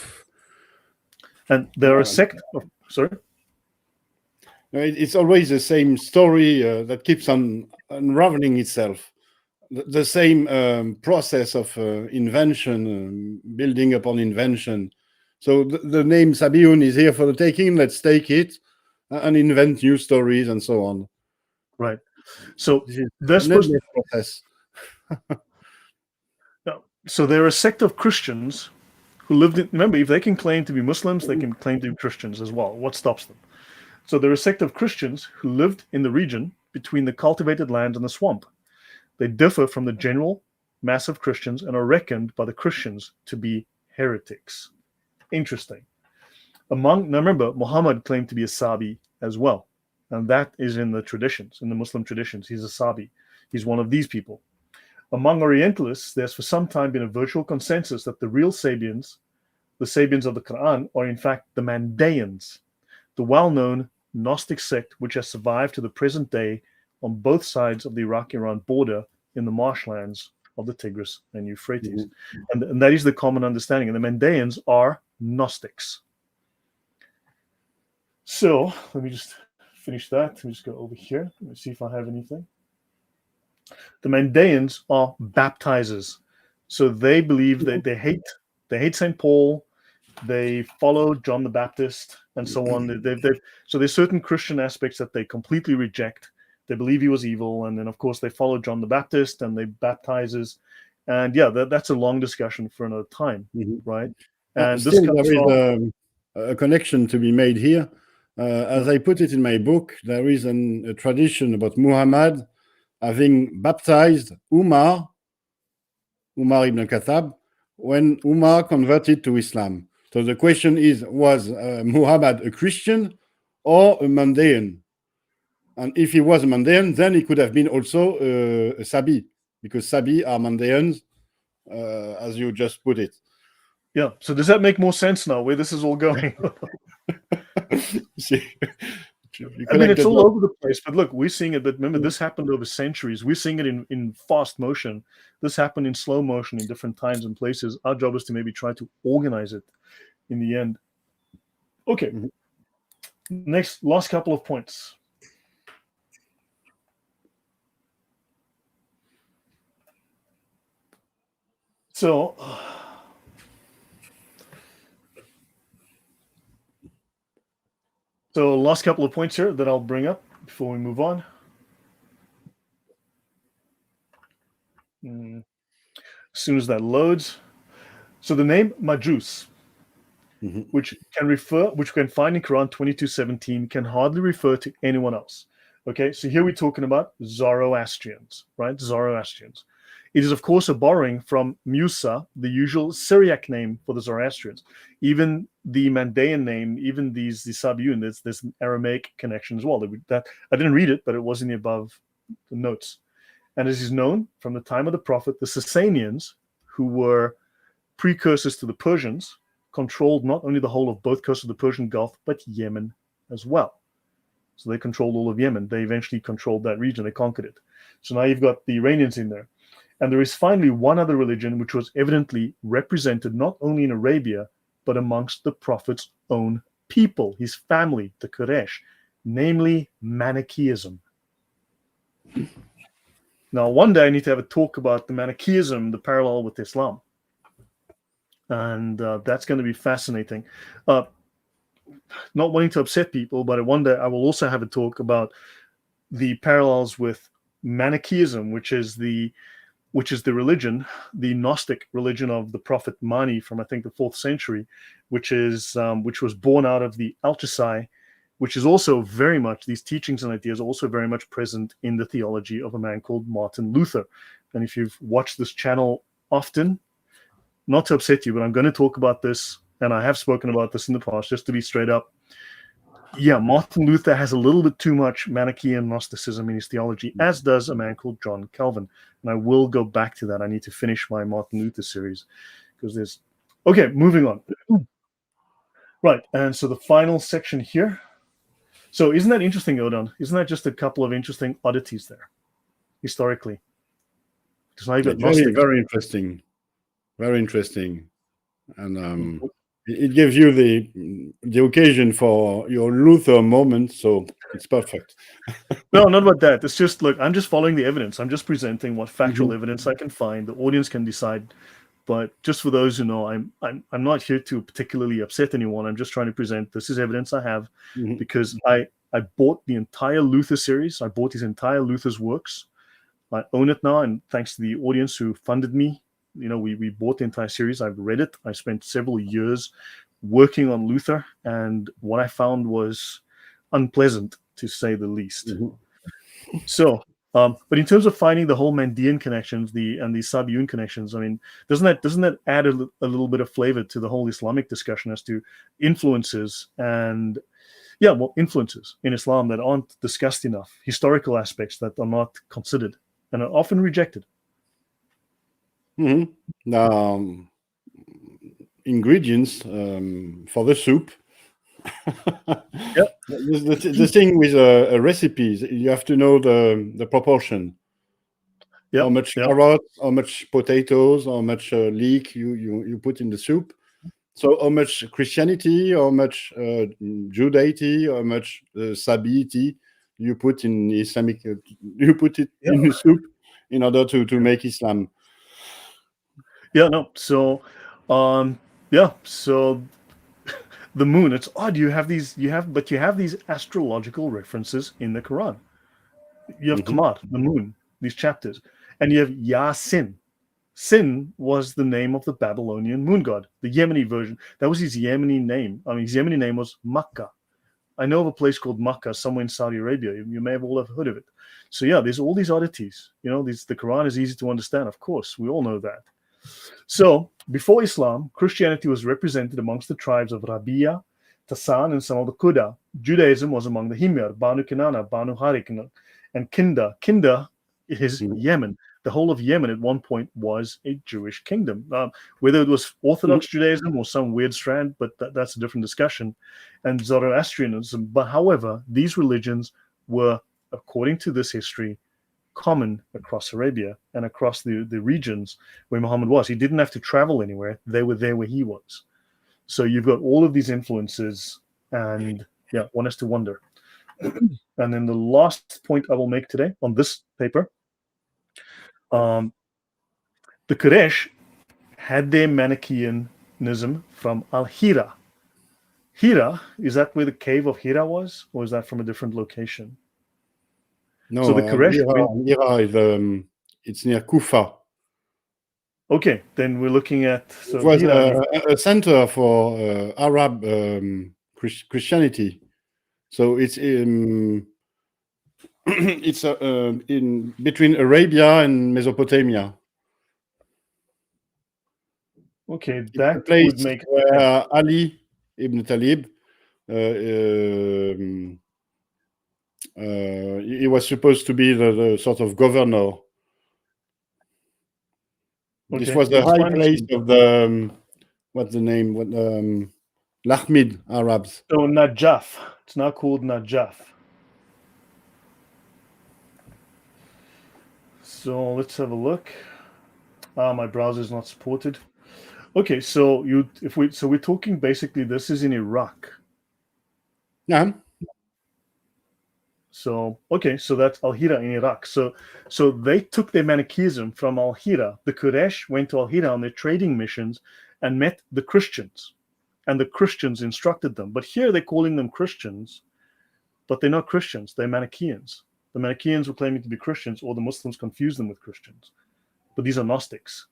And they're a sect of, sorry? It's always the same story that keeps on unraveling itself. The same process of invention, building upon invention. So the name Sabiun is here for the taking. Let's take it and invent new stories and so on. Right. So this process. So they're a sect of Christians who lived in, remember, if they can claim to be Muslims, they can claim to be Christians as well. What stops them? So they're a sect of Christians who lived in the region between the cultivated land and the swamp. They differ from the general mass of Christians and are reckoned by the Christians to be heretics. Interesting. Now remember, Muhammad claimed to be a Sabi as well. And that is in the traditions, in the Muslim traditions. He's a Sabi. He's one of these people. Among Orientalists, there's for some time been a virtual consensus that the real Sabians, the Sabians of the Qur'an, are in fact the Mandaeans, the well-known Gnostic sect which has survived to the present day on both sides of the Iraq-Iran border in the marshlands of the Tigris and Euphrates. Mm-hmm. And that is the common understanding. And the Mandaeans are Gnostics. So let me just finish that. Let me just go over here. Let me see if I have anything. The Mandaeans are baptizers. So they believe that they hate Saint Paul, they follow John the Baptist, and so on. So there's certain Christian aspects that they completely reject. They believe he was evil, and then of course they follow John the Baptist and they baptizes. And yeah, that's a long discussion for another time, right? And still, there is a connection to be made here. As I put it in my book, there is a tradition about Muhammad having baptized Umar ibn Khattab, when Umar converted to Islam. So the question is, was Muhammad a Christian or a Mandaean? And if he was a Mandaean, then he could have been also a Sabi, because Sabi are Mandaeans, as you just put it. Yeah. So does that make more sense now, where this is all going? I mean, it's all over the place, but look, we're seeing it. But remember, this happened over centuries. We're seeing it in fast motion. This happened in slow motion in different times and places. Our job is to maybe try to organize it in the end. Okay. Last couple of points. So, last couple of points here that I'll bring up before we move on. As soon as that loads. So the name Majus, which we can find in Quran 22:17, can hardly refer to anyone else. Okay, so here we're talking about Zoroastrians, right? Zoroastrians. It is, of course, a borrowing from Musa, the usual Syriac name for the Zoroastrians. Even the Mandaean name, even the Sabiun, there's an Aramaic connection as well. That I didn't read it, but it was in the above the notes. And as is known, from the time of the Prophet, the Sasanians, who were precursors to the Persians, controlled not only the whole of both coasts of the Persian Gulf, but Yemen as well. So they controlled all of Yemen. They eventually controlled that region. They conquered it. So now you've got the Iranians in there. And there is finally one other religion which was evidently represented not only in Arabia, but amongst the Prophet's own people, his family, the Quraysh, namely Manichaeism. Now, one day I need to have a talk about the Manichaeism, the parallel with Islam. And that's going to be fascinating. Not wanting to upset people, but one day I will also have a talk about the parallels with Manichaeism, which is the religion, the Gnostic religion of the Prophet Mani from, I think, the 4th century, which was born out of the Alchasai, which is also very much, these teachings and ideas are also very much present in the theology of a man called Martin Luther. And if you've watched this channel often, not to upset you, but I'm going to talk about this, and I have spoken about this in the past, just to be straight up. Yeah, Martin Luther has a little bit too much Manichaean Gnosticism in his theology, as does a man called John Calvin. And I will go back to that. I need to finish my Martin Luther series because there's... Okay, moving on. Right, and so the final section here. So isn't that interesting, Odon? Isn't that just a couple of interesting oddities there, historically? Because now you've got Very, very interesting. Very interesting. And it gives you the occasion for your Luther moment, so it's perfect. No, not about that. It's just, look, I'm just following the evidence. I'm just presenting what factual evidence I can find. The audience can decide. But just for those who know, I'm not here to particularly upset anyone. I'm just trying to present this is evidence I have, because I bought the entire Luther series. I bought his entire Luther's works. I own it now, and thanks to the audience who funded me, we bought the entire series. I've read it. I spent several years working on Luther, and what I found was unpleasant, to say the least. So, but in terms of finding the whole Mandean connections, the Sabiun connections, I mean, doesn't that add a little bit of flavor to the whole Islamic discussion as to influences and influences in Islam that aren't discussed enough, historical aspects that are not considered and are often rejected? Ingredients for the soup. Yep. The thing with a recipe, you have to know the proportion. Yep. How much carrots, how much potatoes, how much leek you put in the soup. So how much Christianity, how much Judaity, how much Sabiity you put in Islamic, you put it in the soup in order to make Islam. Yeah, no. So, so the moon, it's odd. You have these astrological references in the Quran. You have Qamar, the moon, these chapters, and you have Yasin. Sin was the name of the Babylonian moon god, the Yemeni version. That was his Yemeni name. I mean, his Yemeni name was Makkah. I know of a place called Makkah somewhere in Saudi Arabia. You may have all have heard of it. So yeah, there's all these oddities. The Quran is easy to understand. Of course, we all know that. So before Islam, Christianity was represented amongst the tribes of Rabia, Tasan, and some of the Quda. Judaism was among the Himyar, Banu Kinana, Banu Harik, and Kinda. Kinda is Yemen. The whole of Yemen at one point was a Jewish kingdom. Whether it was Orthodox Judaism or some weird strand, but that's a different discussion. And Zoroastrianism. But however, these religions were, according to this history, common across Arabia and across the regions where Muhammad was. He didn't have to travel anywhere. They were there where he was. So you've got all of these influences, and one has to wonder. And then the last point I will make today on this paper, the Quraysh had their Manichaeanism from Al-Hira. Hira, is that where the cave of Hira was, or is that from a different location? No, so the Quraysh Hira is it's near Kufa. Okay, then we're looking at... So it was a center for Arab Christianity. So it's it's in between Arabia and Mesopotamia. Okay, it's that the place would make where Ali ibn Talib he was supposed to be the sort of governor. Okay. This was the high place of the what's the name? Lahmid Arabs. So Najaf. It's now called Najaf. So let's have a look. My browser is not supported. Okay, so we're talking basically this is in Iraq. Yeah. So okay, so that's Al-Hira in Iraq. So they took their Manichaeism from Al-Hira. The Quraysh went to Al-Hira on their trading missions and met the Christians, and the Christians instructed them. But here they're calling them Christians, but they're not Christians. They're Manichaeans. The Manichaeans were claiming to be Christians, or the Muslims confused them with Christians. But these are Gnostics,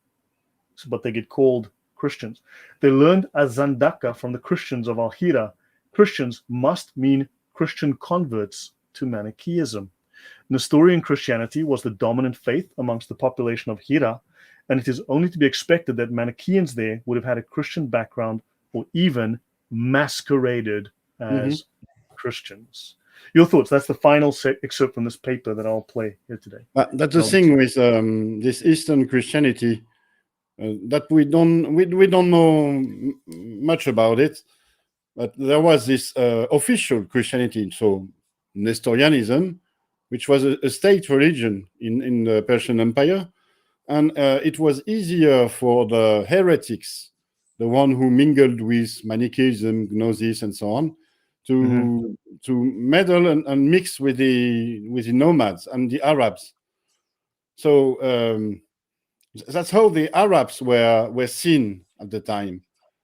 but they get called Christians. They learned Azandaka from the Christians of Al-Hira. Christians must mean Christian converts to Manichaeism. Nestorian Christianity was the dominant faith amongst the population of Hira, and it is only to be expected that Manichaeans there would have had a Christian background or even masqueraded as Christians. Your thoughts? That's the final excerpt from this paper that I'll play here today. That's the thing with this Eastern Christianity, that we don't know much about it. But there was this official Christianity, so Nestorianism, which was a state religion in the Persian Empire, and it was easier for the heretics, the one who mingled with Manichaeism, Gnosis, and so on, to meddle and mix with the nomads and the Arabs. So that's how the Arabs were seen at the time.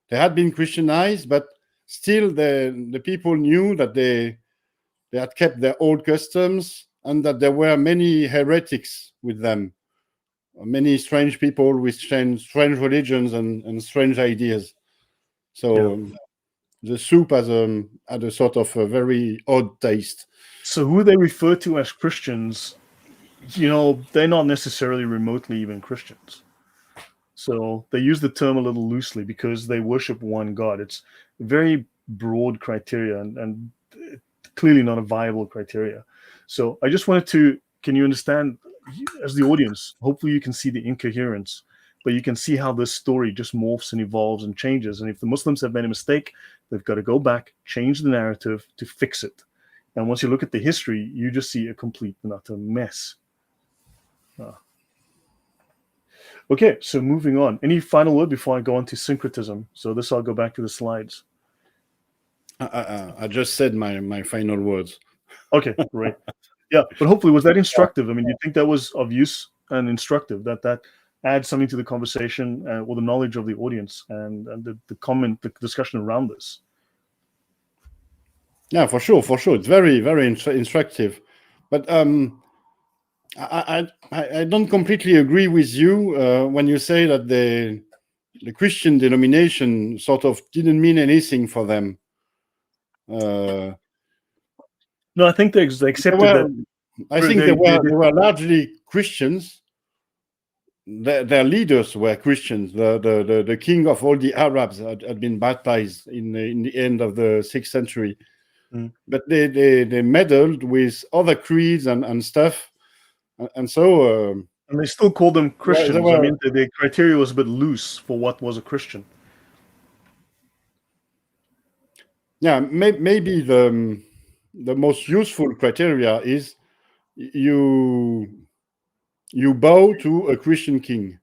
They had been Christianized, but still the people knew that they had kept their old customs, and that there were many heretics with them, many strange people with strange religions and strange ideas. So the soup had a sort of a very odd taste. So who they refer to as Christians, they're not necessarily remotely even Christians. So they use the term a little loosely because they worship one God. It's a very broad criteria and clearly not a viable criteria. So I just wanted to, can you understand, as the audience, hopefully you can see the incoherence, but you can see how this story just morphs and evolves and changes. And if the Muslims have made a mistake, they've got to go back, change the narrative to fix it. And once you look at the history, you just see a complete and utter mess. Okay, so moving on. Any final word before I go on to syncretism? So this, I'll go back to the slides. I just said my final words. Okay, great. Yeah, but hopefully, was that instructive? I mean, do you think that was of use and instructive, that adds something to the conversation or the knowledge of the audience and the discussion around this? Yeah, for sure. It's very, very instructive. But I don't completely agree with you when you say that the Christian denomination sort of didn't mean anything for them. No, I think they accepted that. I think they were largely Christians. Their leaders were Christians. The king of all the Arabs had been baptized in the end of the 6th century. But they meddled with other creeds and stuff. And so... and they still called them Christians. I mean, the criteria was a bit loose for what was a Christian. Yeah, maybe the most useful criteria is you bow to a Christian king.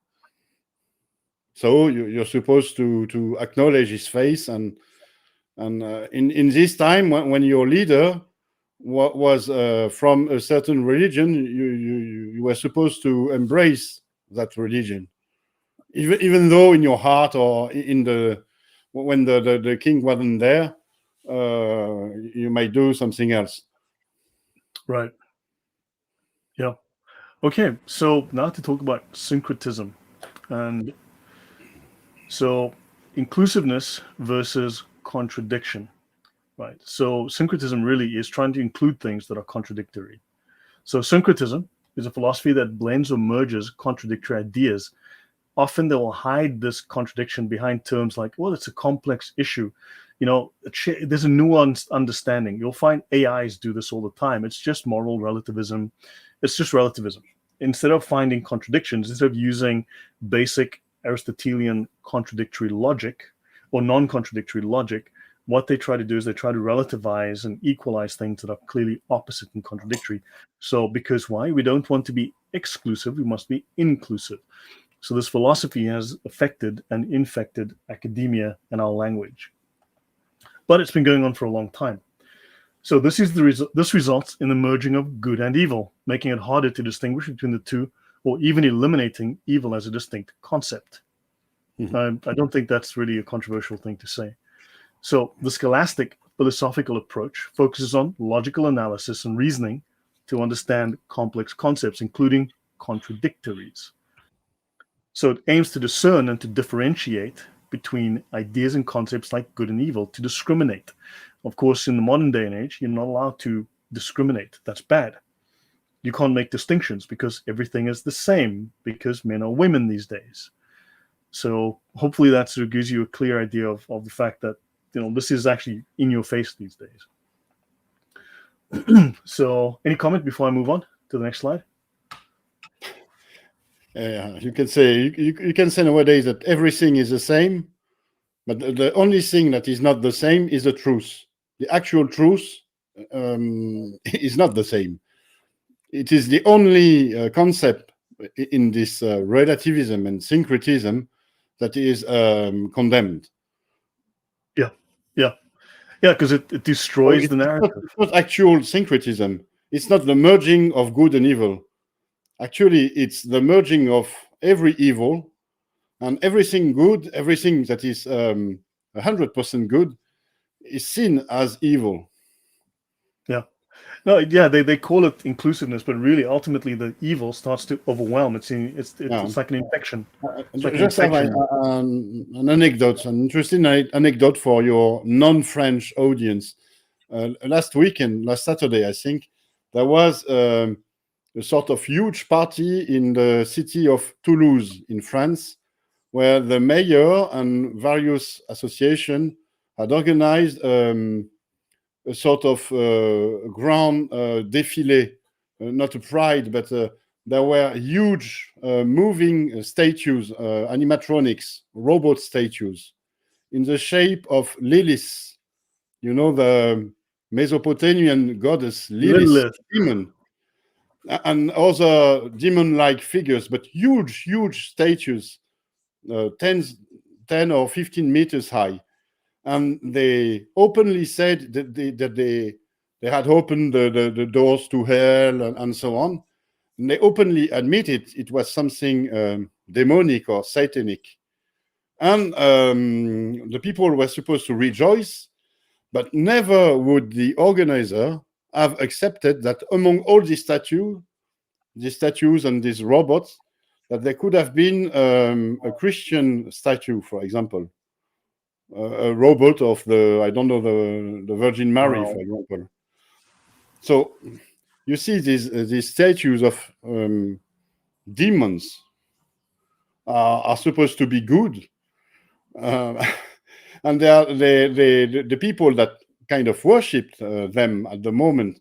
So you're supposed to acknowledge his face, and in this time when your leader was from a certain religion, you were supposed to embrace that religion, even though in your heart or when the king wasn't there, you might do something else. Right. Yeah. Okay. So now to talk about syncretism, and so inclusiveness versus contradiction. Right. So syncretism really is trying to include things that are contradictory. So syncretism is a philosophy that blends or merges contradictory ideas. Often they will hide this contradiction behind terms like, well, it's a complex issue. There's a nuanced understanding. You'll find AIs do this all the time. It's just moral relativism. It's just relativism. Instead of finding contradictions, instead of using basic Aristotelian contradictory logic or non-contradictory logic, what they try to do is they try to relativize and equalize things that are clearly opposite and contradictory. So because why? We don't want to be exclusive. We must be inclusive. So this philosophy has affected and infected academia and our language. But it's been going on for a long time. So this results in the merging of good and evil, making it harder to distinguish between the two, or even eliminating evil as a distinct concept. I don't think that's really a controversial thing to say. So the scholastic philosophical approach focuses on logical analysis and reasoning to understand complex concepts, including contradictories. So it aims to discern and to differentiate between ideas and concepts like good and evil, to discriminate. Of course, in the modern day and age, you're not allowed to discriminate. That's bad. You can't make distinctions because everything is the same, because men are women these days. So hopefully that sort of gives you a clear idea of the fact that this is actually in your face these days. So, any comment before I move on to the next slide? You can say you can say nowadays that everything is the same, but the only thing that is not the same is the truth. The actual truth is not the same. It is the only concept in this relativism and syncretism that is condemned. Yeah, because it destroys the narrative. It's not actual syncretism. It's not the merging of good and evil. Actually, it's the merging of every evil and everything good, everything that is 100% good is seen as evil. No, yeah, they call it inclusiveness, but really, ultimately, the evil starts to overwhelm. It's like an infection. Just have an anecdote, an interesting anecdote for your non-French audience. Last Saturday, I think, there was a sort of huge party in the city of Toulouse in France, where the mayor and various associations had organized a sort of grand défilé, not a pride, but there were huge moving statues, animatronics, robot statues, in the shape of Lilith, the Mesopotamian goddess Lilith. Demon, and other demon-like figures, but huge statues, 10 or 15 meters high. And they openly said that they had opened the doors to hell and so on. And they openly admitted it was something demonic or satanic. And the people were supposed to rejoice, but never would the organizer have accepted that among all these statues and these robots, that there could have been a Christian statue, for example. A robot of the Virgin Mary, for example. So you see these statues of demons are supposed to be good, and they are the people that kind of worshipped them at the moment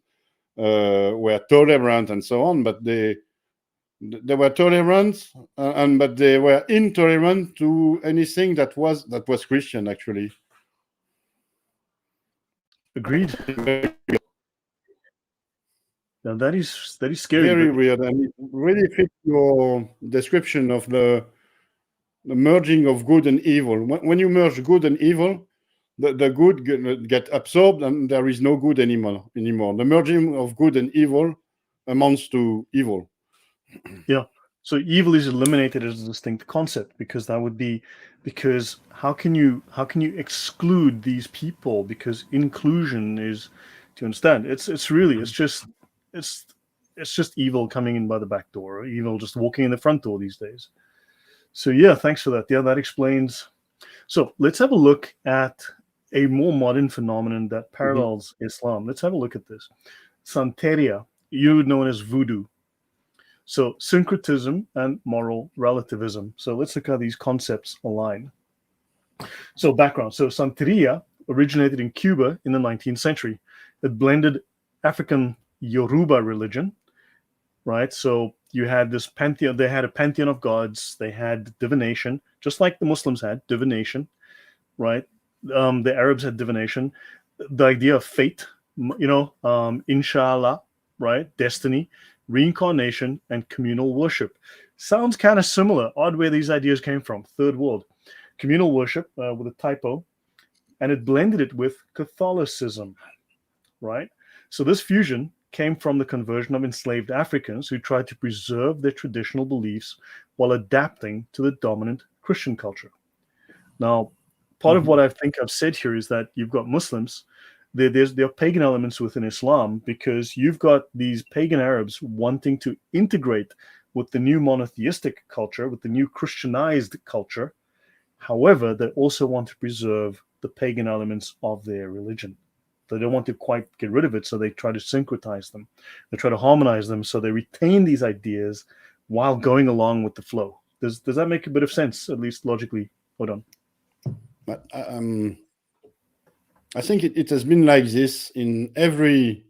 were tolerant and so on, but they were tolerant, but they were intolerant to anything that was Christian, actually. Agreed. Now that is scary. Very weird, and it really fits your description of the merging of good and evil. When you merge good and evil, the good get absorbed, and there is no good anymore. The merging of good and evil amounts to evil. Yeah. So evil is eliminated as a distinct concept, because how can you exclude these people? Because inclusion is, to understand, it's just evil coming in by the back door, or evil just walking in the front door these days. So yeah, thanks for that. Yeah, that explains. So let's have a look at a more modern phenomenon that parallels Islam. Let's have a look at this. Santeria, known as Voodoo. So syncretism and moral relativism. So let's look how these concepts align. So background. So Santeria originated in Cuba in the 19th century. It blended African Yoruba religion, right? So you had this pantheon. They had a pantheon of gods. They had divination, just like the Muslims had divination, right? The Arabs had divination. The idea of fate, inshallah, right? Destiny, reincarnation, and communal worship. Sounds kind of similar. Odd where these ideas came from. Third world. Communal worship with a typo, and it blended it with Catholicism, right? So this fusion came from the conversion of enslaved Africans who tried to preserve their traditional beliefs while adapting to the dominant Christian culture. Now, part of what I think I've said here is that you've got Muslims. There are pagan elements within Islam, because you've got these pagan Arabs wanting to integrate with the new monotheistic culture, with the new Christianized culture. However, they also want to preserve the pagan elements of their religion. They don't want to quite get rid of it, so they try to syncretize them. They try to harmonize them, so they retain these ideas while going along with the flow. Does that make a bit of sense, at least logically? Hold on. But I think it has been like this in every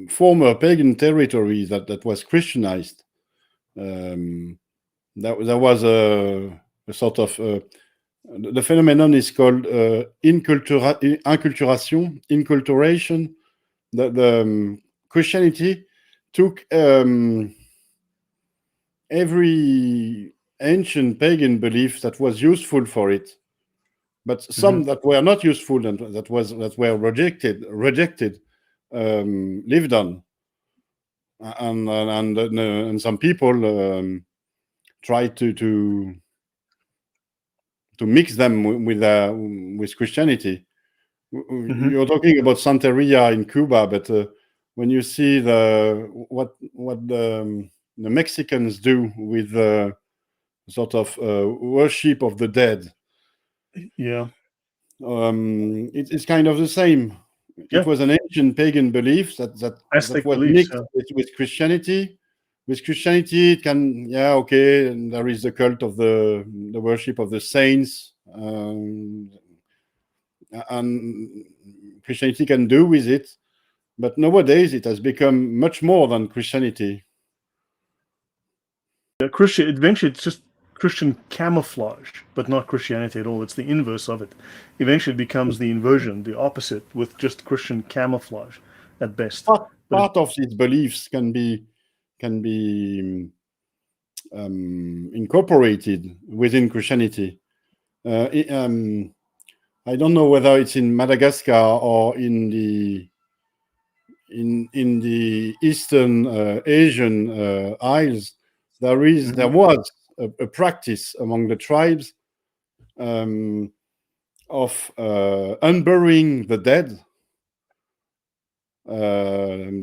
former pagan territory that was Christianized. There was a sort of the phenomenon is called inculturation. The Christianity took every ancient pagan belief that was useful for it, but some that were not useful and that were rejected, lived on, and some people tried to mix them with Christianity. You're talking about Santeria in Cuba, but when you see what the Mexicans do with the sort of worship of the dead, it's kind of the same. It was an ancient pagan belief that was mixed with Christianity. With Christianity, it can, there is the cult of the worship of the saints, and Christianity can do with it, but nowadays it has become much more than Christianity. Eventually it's just Christian camouflage, but not Christianity at all. It's the inverse of it. Eventually it becomes the inversion, the opposite, with just Christian camouflage at best. Part of these beliefs can be incorporated within Christianity. I don't know whether it's in Madagascar or in the Eastern Asian Isles. There was a practice among the tribes of unburying the dead,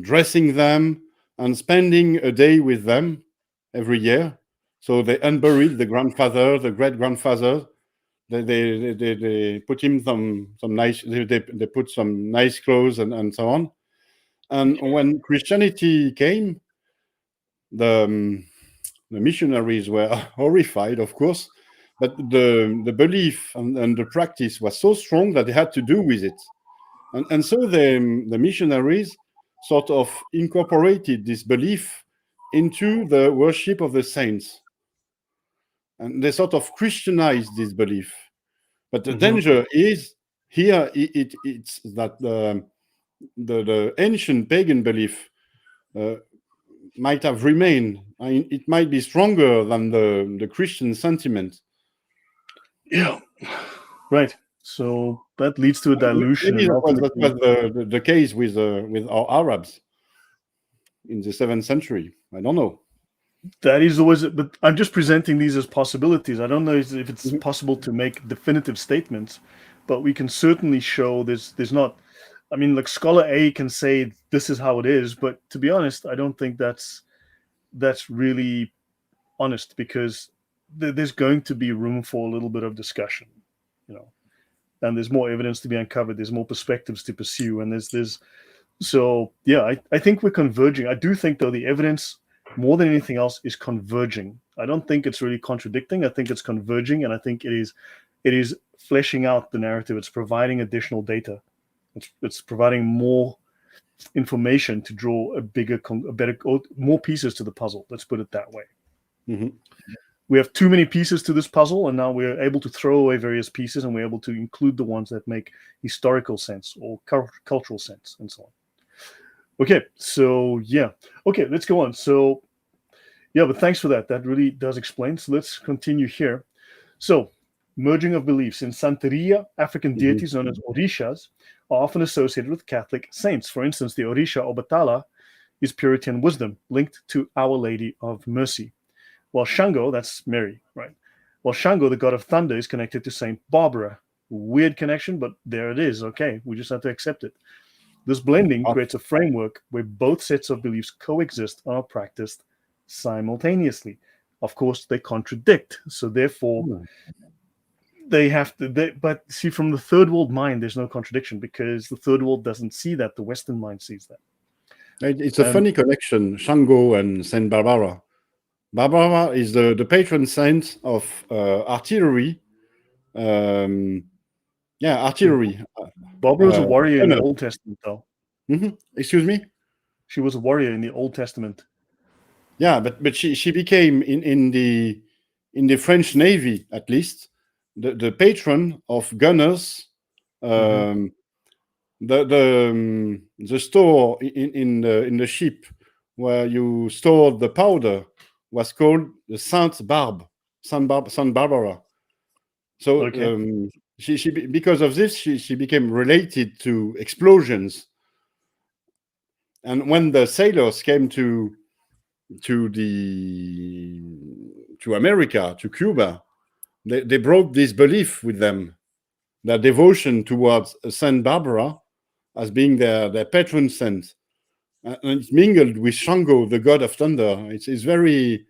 dressing them, and spending a day with them every year. So they unburied the grandfather, the great grandfather. They put him some nice. They put some nice clothes and so on. And when Christianity came, the missionaries were horrified, of course, but the belief and the practice was so strong that they had to do with it. And so the missionaries sort of incorporated this belief into the worship of the saints. And they sort of Christianized this belief. But the danger is here, it's that the ancient pagan belief might have remained. It might be stronger than the Christian sentiment. Yeah, right. So that leads to a dilution. Maybe that was the case with our Arabs in the 7th century. I don't know. That is always, but I'm just presenting these as possibilities. I don't know if it's possible to make definitive statements, but we can certainly show there's not. I mean, like scholar A can say this is how it is, but to be honest, I don't think that's really honest, because there's going to be room for a little bit of discussion, and there's more evidence to be uncovered. There's more perspectives to pursue, and so yeah, I think we're converging. I do think, though, the evidence, more than anything else, is converging. I don't think it's really contradicting. I think it's converging, and I think it is fleshing out the narrative. It's providing additional data. It's providing more information to draw a better, more pieces to the puzzle. Let's put it that way. We have too many pieces to this puzzle, and now we're able to throw away various pieces, and we're able to include the ones that make historical sense or cultural sense, and so on. Okay, so yeah. Okay, let's go on. So yeah, but thanks for that. That really does explain. So let's continue here. So merging of beliefs. In Santeria, African deities known as Orishas are often associated with Catholic saints. For instance, the Orisha Obatala is Puritan wisdom linked to Our Lady of Mercy. While Shango, that's Mary, right? While Shango, the god of thunder, is connected to Saint Barbara. Weird connection, but there it is. Okay, we just have to accept it. This blending creates a framework where both sets of beliefs coexist and are practiced simultaneously. Of course, they contradict, so therefore they have to. But see, from the third world mind, there's no contradiction, because the third world doesn't see that. The Western mind sees that. It's a funny connection, Shango and Saint Barbara. Barbara is the patron saint of artillery. Artillery. Barbara was a warrior in the Old Testament, though. Excuse me? She was a warrior in the Old Testament. Yeah, but she became in the French Navy, at least, the patron of gunners. The store in the ship where you stored the powder was called the Saint Barbara. So Okay. she because of this she became related to explosions. And when the sailors came to America, to Cuba, they brought this belief with them, their devotion towards Saint Barbara as being their patron saint, and it's mingled with Shango, the god of thunder. It's very,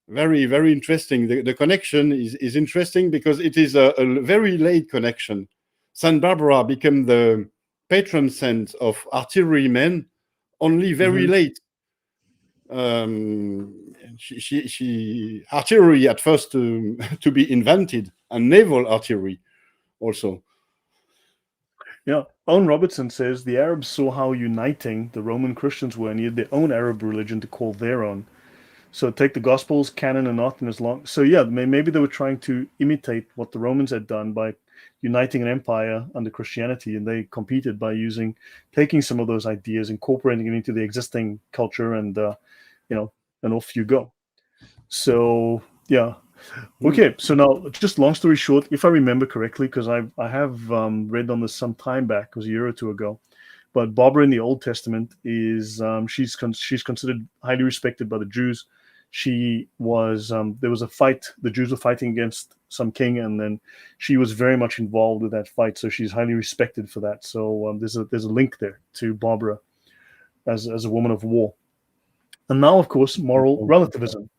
very, very interesting. The connection is interesting because it is a very late connection. Saint Barbara became the patron saint of artillerymen only very late. She artillery at first to be invented, and naval artillery also. Yeah, Owen Robertson says the Arabs saw how uniting the Roman Christians were and needed their own Arab religion to call their own. So take the Gospels, canon, and not, and as long. So yeah, maybe they were trying to imitate what the Romans had done by uniting an empire under Christianity, and they competed by taking some of those ideas, incorporating it into the existing culture, and and off you go. So yeah. Okay, so now just long story short, if I remember correctly, because I have read on this some time back, it was a year or two ago, but Barbara in the Old Testament is she's considered highly respected by the Jews. She was there was a fight, the Jews were fighting against some king, and then she was very much involved with that fight, so she's highly respected for that. So there's a link there to Barbara as a woman of war. And now, of course, moral relativism.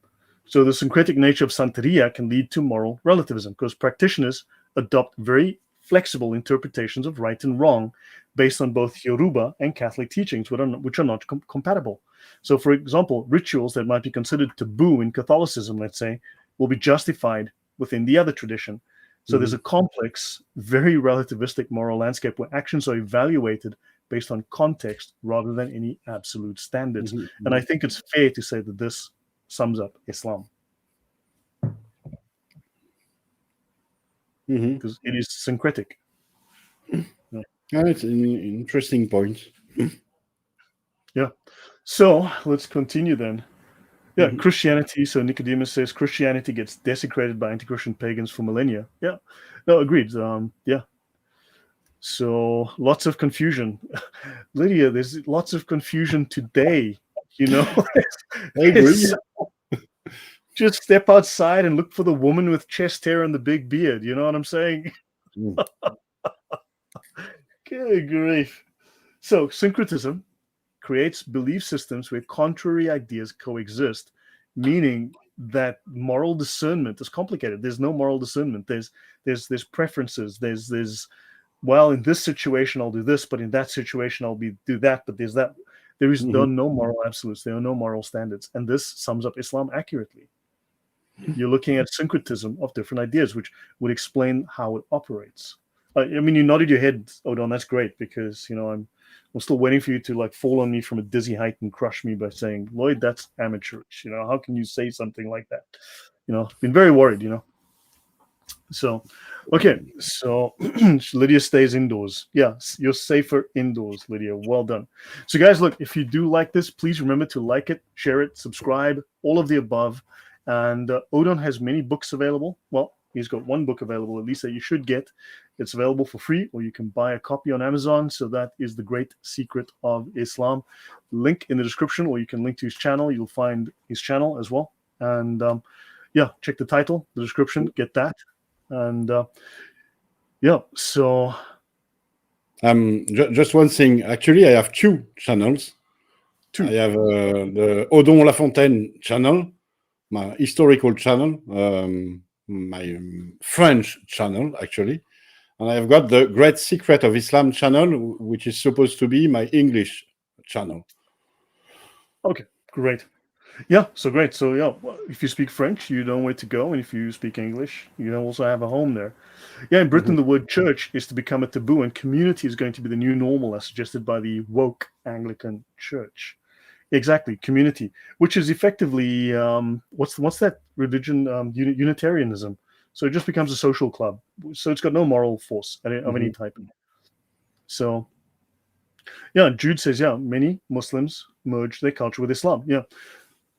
So the syncretic nature of Santeria can lead to moral relativism because practitioners adopt very flexible interpretations of right and wrong based on both Yoruba and Catholic teachings, which are not compatible. So, for example, rituals that might be considered taboo in Catholicism, let's say, will be justified within the other tradition. So there's a complex, very relativistic moral landscape where actions are evaluated based on context rather than any absolute standards. And I think it's fair to say that this sums up Islam, because it is syncretic. Yeah, it's an interesting point. Yeah. So let's continue then. Yeah, Christianity. So Nicodemus says Christianity gets desecrated by anti-Christian pagans for millennia. Yeah, no, agreed. Yeah. So lots of confusion, Lydia. There's lots of confusion today. I agree. Just step outside and look for the woman with chest hair and the big beard. You know what I'm saying? Good grief. So syncretism creates belief systems where contrary ideas coexist, meaning that moral discernment is complicated. There's no moral discernment. There's preferences. There's well, in this situation I'll do this, but in that situation I'll do that. But there is no moral absolutes. There are no moral standards, and this sums up Islam accurately. You're looking at syncretism of different ideas, which would explain how it operates. I mean, you nodded your head, Odon. That's great because I'm still waiting for you to fall on me from a dizzy height and crush me by saying, Lloyd, that's amateurish. How can you say something like that? Been very worried. So, okay. So Lydia stays indoors. Yeah, you're safer indoors, Lydia. Well done. So, guys, look, if you do like this, please remember to like it, share it, subscribe, all of the above. And Odon has many books available. Well, he's got one book available, at least, that you should get. It's available for free, or you can buy a copy on Amazon. So that is The Great Secret of Islam. Link in the description, or you can link to his channel. You'll find his channel as well. And yeah, check the title, the description, get that. And yeah, so just one thing. Actually, I have two channels. I have the Odon Lafontaine channel, my historical channel, my French channel, actually. And I've got the Great Secret of Islam channel, which is supposed to be my English channel. Okay, great. Yeah, so great. So yeah, if you speak French, you know where to go, and if you speak English, you also have a home there. Yeah, in Britain, the word church is to become a taboo, and community is going to be the new normal, as suggested by the woke Anglican Church. Exactly, community, which is effectively what's that religion? Unitarianism. So it just becomes a social club. So it's got no moral force of any type. So yeah, Jude says, yeah, many Muslims merge their culture with Islam. Yeah.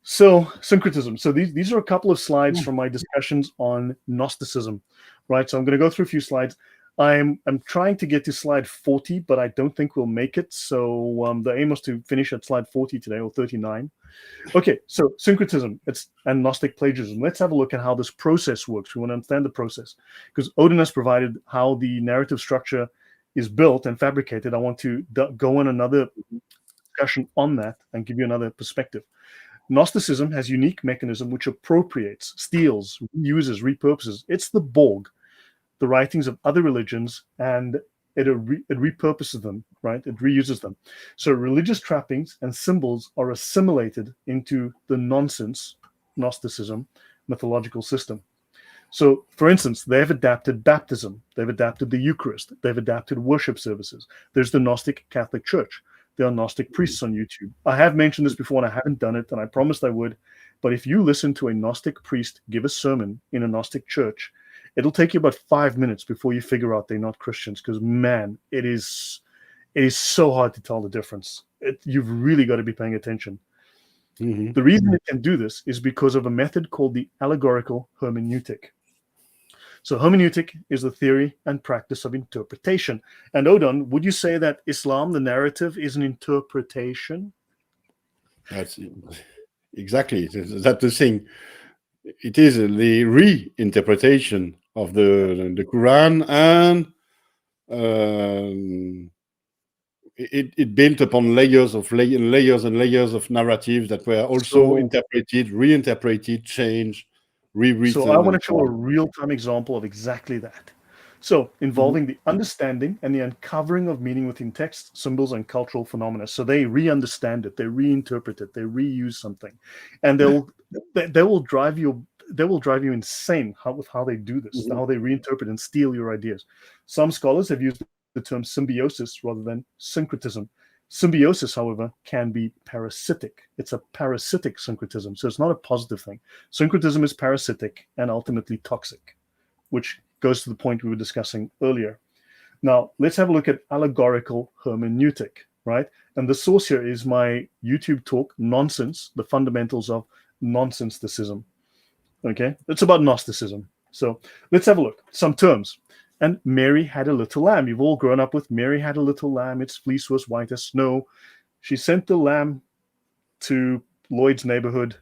So syncretism. So these are a couple of slides from my discussions on Gnosticism, right? So I'm going to go through a few slides. I'm trying to get to slide 40, but I don't think we'll make it. So the aim was to finish at slide 40 today, or 39. Okay, so syncretism, and Gnostic plagiarism. Let's have a look at how this process works. We want to understand the process, because Odin has provided how the narrative structure is built and fabricated. I want to go on another discussion on that and give you another perspective. Gnosticism has unique mechanism which appropriates, steals, reuses, repurposes. It's the Borg, the writings of other religions, and it repurposes them, right? It reuses them. So religious trappings and symbols are assimilated into the nonsense Gnosticism mythological system. So, for instance, they've adapted baptism, they've adapted the Eucharist, they've adapted worship services. There's the Gnostic Catholic Church. There are Gnostic priests on YouTube. I have mentioned this before, and I haven't done it, and I promised I would. But if you listen to a Gnostic priest give a sermon in a Gnostic church, it'll take you about 5 minutes before you figure out they're not Christians, because, man, it is so hard to tell the difference. You've really got to be paying attention. The reason it can do this is because of a method called the allegorical hermeneutic. So hermeneutic is the theory and practice of interpretation. And Odon, would you say that Islam, the narrative, is an interpretation? That's exactly. That's the thing. It is the reinterpretation of the Quran, and it built upon layers and layers of narratives that were also interpreted, reinterpreted, changed, rewritten. So I want to show a real-time example of exactly that. So involving the understanding and the uncovering of meaning within text, symbols, and cultural phenomena. So they re-understand it, they reinterpret it, they reuse something, and they will drive you insane with how they do this, how they reinterpret and steal your ideas. Some scholars have used the term symbiosis rather than syncretism. Symbiosis, however, can be parasitic. It's a parasitic syncretism, so it's not a positive thing. Syncretism is parasitic and ultimately toxic, which goes to the point we were discussing earlier. Now, let's have a look at allegorical hermeneutic, right? And the source here is my YouTube talk, Nonsense, the Fundamentals of Nonsensicism. Okay, it's about Gnosticism. So let's have a look. Some terms. And Mary had a little lamb. You've all grown up with Mary had a little lamb. Its fleece was white as snow. She sent the lamb to Lloyd's neighborhood,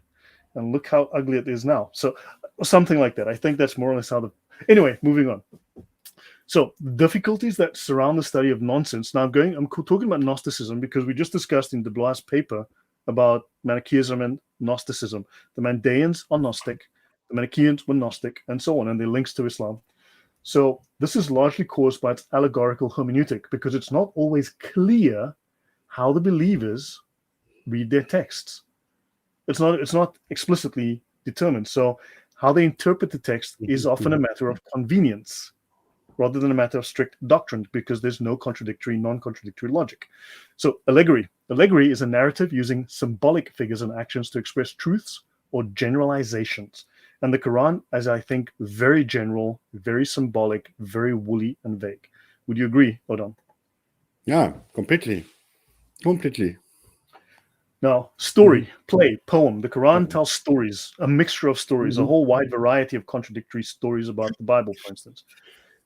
and look how ugly it is now. So something like that. I think that's more or less how the... Anyway, moving on. So difficulties that surround the study of nonsense. Now I'm talking about Gnosticism because we just discussed in Dubois' paper about Manichaeism and Gnosticism. The Mandaeans are Gnostic, the Manichaeans were Gnostic, and so on, and their links to Islam. So this is largely caused by its allegorical hermeneutic, because it's not always clear how the believers read their texts. It's not explicitly determined. So how they interpret the text is often a matter of convenience rather than a matter of strict doctrine, because there's no non-contradictory logic. So allegory. Allegory is a narrative using symbolic figures and actions to express truths or generalizations. And the Quran, as I think, very general, very symbolic, very woolly and vague. Would you agree, Odon? Yeah, completely. Completely. Now, story, play, poem. The Quran tells stories, a mixture of stories, a whole wide variety of contradictory stories about the Bible, for instance.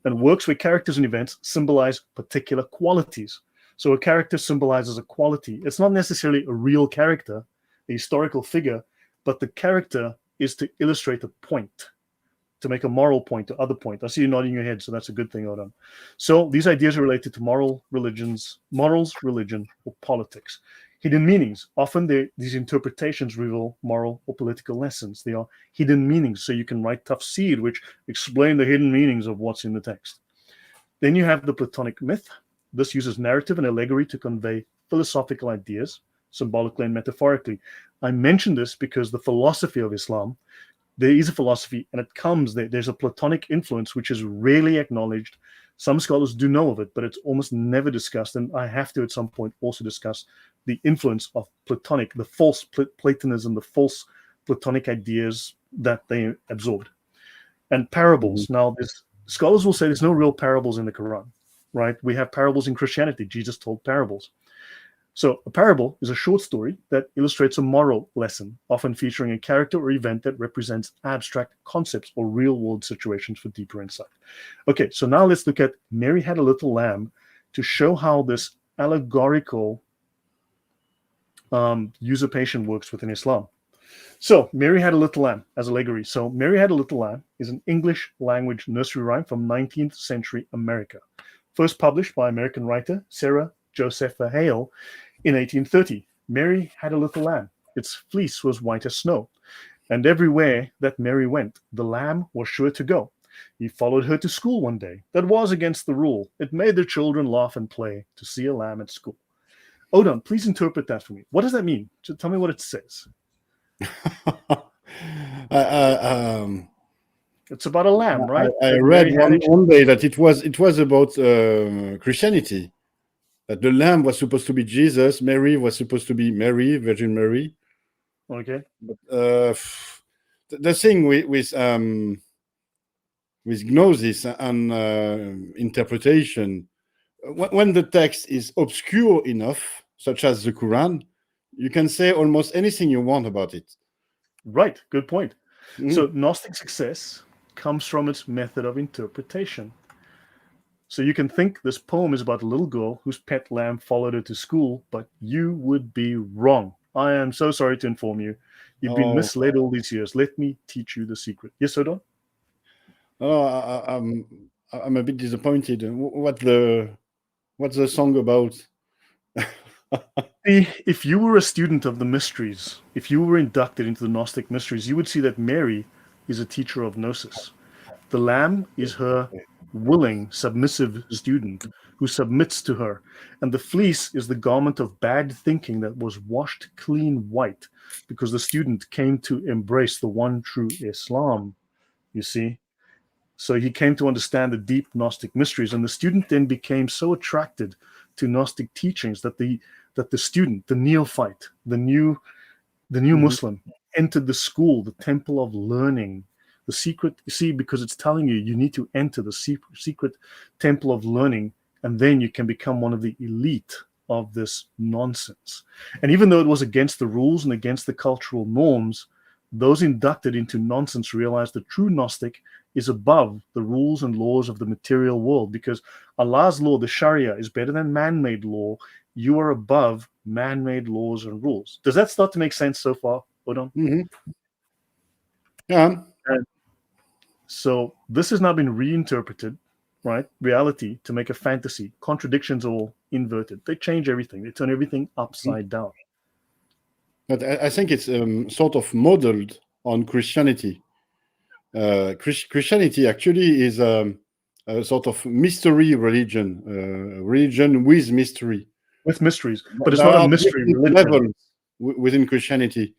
And works where characters and events symbolize particular qualities. So a character symbolizes a quality. It's not necessarily a real character, a historical figure, but the character is to illustrate a point, to make a moral point, to other point. I see you nodding your head, so that's a good thing, Odon. So these ideas are related to morals, religion, or politics. Hidden meanings. Often these interpretations reveal moral or political lessons. They are hidden meanings, so you can write tafsir, which explain the hidden meanings of what's in the text. Then you have the Platonic myth. This uses narrative and allegory to convey philosophical ideas. symbolically and metaphorically. I mention this because the philosophy of Islam, there is a philosophy, and it comes there's a Platonic influence which is rarely acknowledged. Some scholars do know of it, but it's almost never discussed. And I have to at some point also discuss the influence of Platonic, the false Platonism, the false Platonic ideas that they absorbed. And parables. Now, scholars will say there's no real parables in the Quran, right? We have parables in Christianity. Jesus told parables. So a parable is a short story that illustrates a moral lesson, often featuring a character or event that represents abstract concepts or real-world situations for deeper insight. Okay, so now let's look at Mary Had a Little Lamb to show how this allegorical usurpation works within Islam. So Mary Had a Little Lamb as allegory. So Mary Had a Little Lamb is an English language nursery rhyme from 19th century America, first published by American writer Sarah Josepha Hale in 1830. Mary had a little lamb. Its fleece was white as snow, and everywhere that Mary went, the lamb was sure to go. He followed her to school one day. That was against the rule. It made the children laugh and play to see a lamb at school. Odon, please interpret that for me. What does that mean? Tell me what it says. It's about a lamb, right? I read one day that it was about Christianity. That the lamb was supposed to be Jesus, Mary was supposed to be Mary, Virgin Mary. Okay. But the thing with gnosis and interpretation, when the text is obscure enough, such as the Quran, you can say almost anything you want about it. Right. Good point. So Gnostic success comes from its method of interpretation. So you can think this poem is about a little girl whose pet lamb followed her to school, but you would be wrong. I am so sorry to inform you. You've been misled all these years. Let me teach you the secret. Yes, Odon? I'm a bit disappointed. What's the song about? If you were a student of the mysteries, if you were inducted into the Gnostic mysteries, you would see that Mary is a teacher of Gnosis. The lamb is her willing, submissive student who submits to her. And the fleece is the garment of bad thinking that was washed clean white because the student came to embrace the one true Islam, you see. So he came to understand the deep Gnostic mysteries, and the student then became so attracted to Gnostic teachings that the student, the neophyte, the new Muslim, entered the school, the temple of learning, the secret, you see, because it's telling you need to enter the secret temple of learning, and then you can become one of the elite of this nonsense. And even though it was against the rules and against the cultural norms, those inducted into nonsense realized the true Gnostic is above the rules and laws of the material world, because Allah's law, the Sharia, is better than man-made law. You are above man-made laws and rules. Does that start to make sense so far, Odon? Yeah. And so this has now been reinterpreted, right? Reality to make a fantasy. Contradictions all inverted. They change everything. They turn everything upside down. But I think it's sort of modeled on Christianity. Christianity actually is a sort of mystery religion, religion with mystery. With mysteries, but it's not a mystery religion. Levels within Christianity.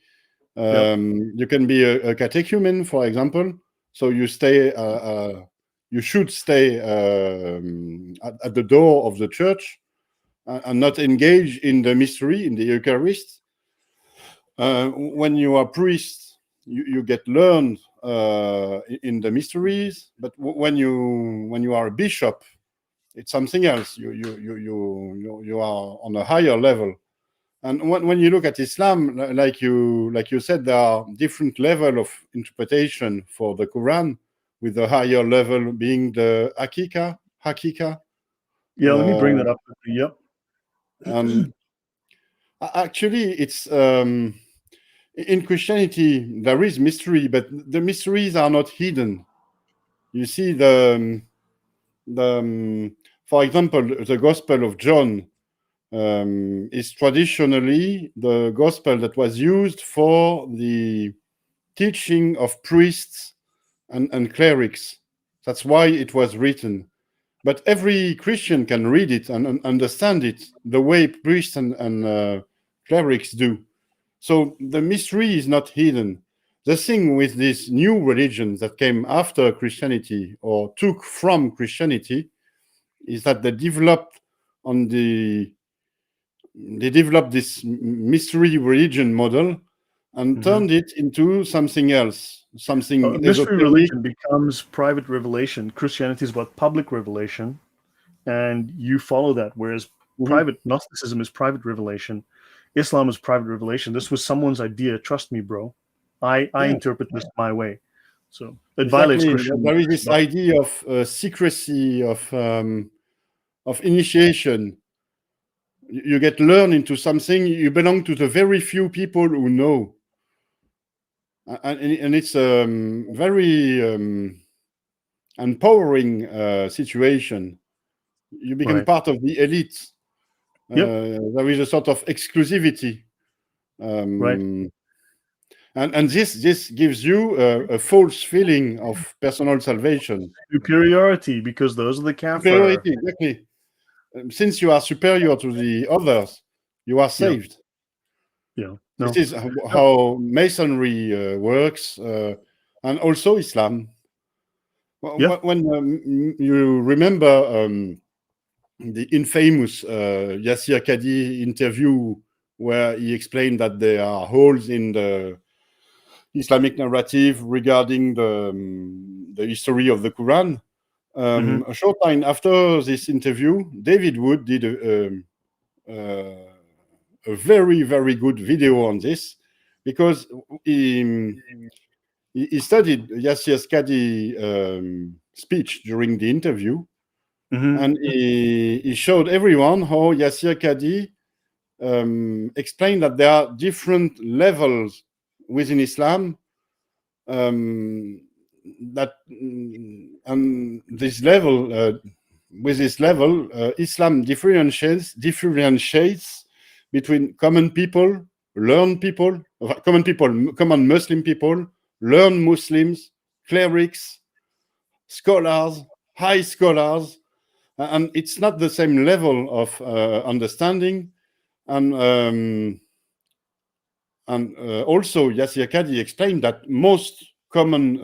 You can be a catechumen, for example. So you stay, you should stay at the door of the church and not engage in the mystery, in the Eucharist. When you are priest, you get learned in the mysteries, but when you are a bishop, it's something else. You are on a higher level. And when you look at Islam, like you said, there are different levels of interpretation for the Quran, with the higher level being the hakika. Yeah, let me bring that up. Yep. And actually, it's in Christianity there is mystery, but the mysteries are not hidden. You see, for example, the Gospel of John is traditionally the gospel that was used for the teaching of priests and clerics. That's why it was written. But every Christian can read it and understand it the way priests and clerics do. So the mystery is not hidden. The thing with these new religions that came after Christianity or took from Christianity is that they developed this mystery religion model and turned it into something else, something mystery esoteric. religion becomes private revelation. Christianity is about public revelation, and you follow that, whereas private Gnosticism is private revelation. Islam is private revelation. This was someone's idea. Trust me, bro. I interpret this my way. So it violates Christian. There is this idea of secrecy, of initiation. You get learned into something. You belong to the very few people who know, and it's a very empowering situation. You become part of the elite. There is a sort of exclusivity. And this gives you a false feeling of personal salvation. Superiority, because those are the kafir. Superiority, exactly. Since you are superior to the others, you are saved. No. This is how Masonry works, and also Islam. When you remember the infamous Yassir Qadhi interview where he explained that there are holes in the Islamic narrative regarding the history of the Quran. A short time after this interview, David Wood did a very, very good video on this, because he studied Yassir Qadhi's speech during the interview, and he showed everyone how Yassir Qadhi explained that there are different levels within Islam, and this level, with this level, Islam differentiates between common people, common Muslim people, learned Muslims, clerics, scholars, high scholars, and it's not the same level of understanding. And also Yassir Qadhi explained that most common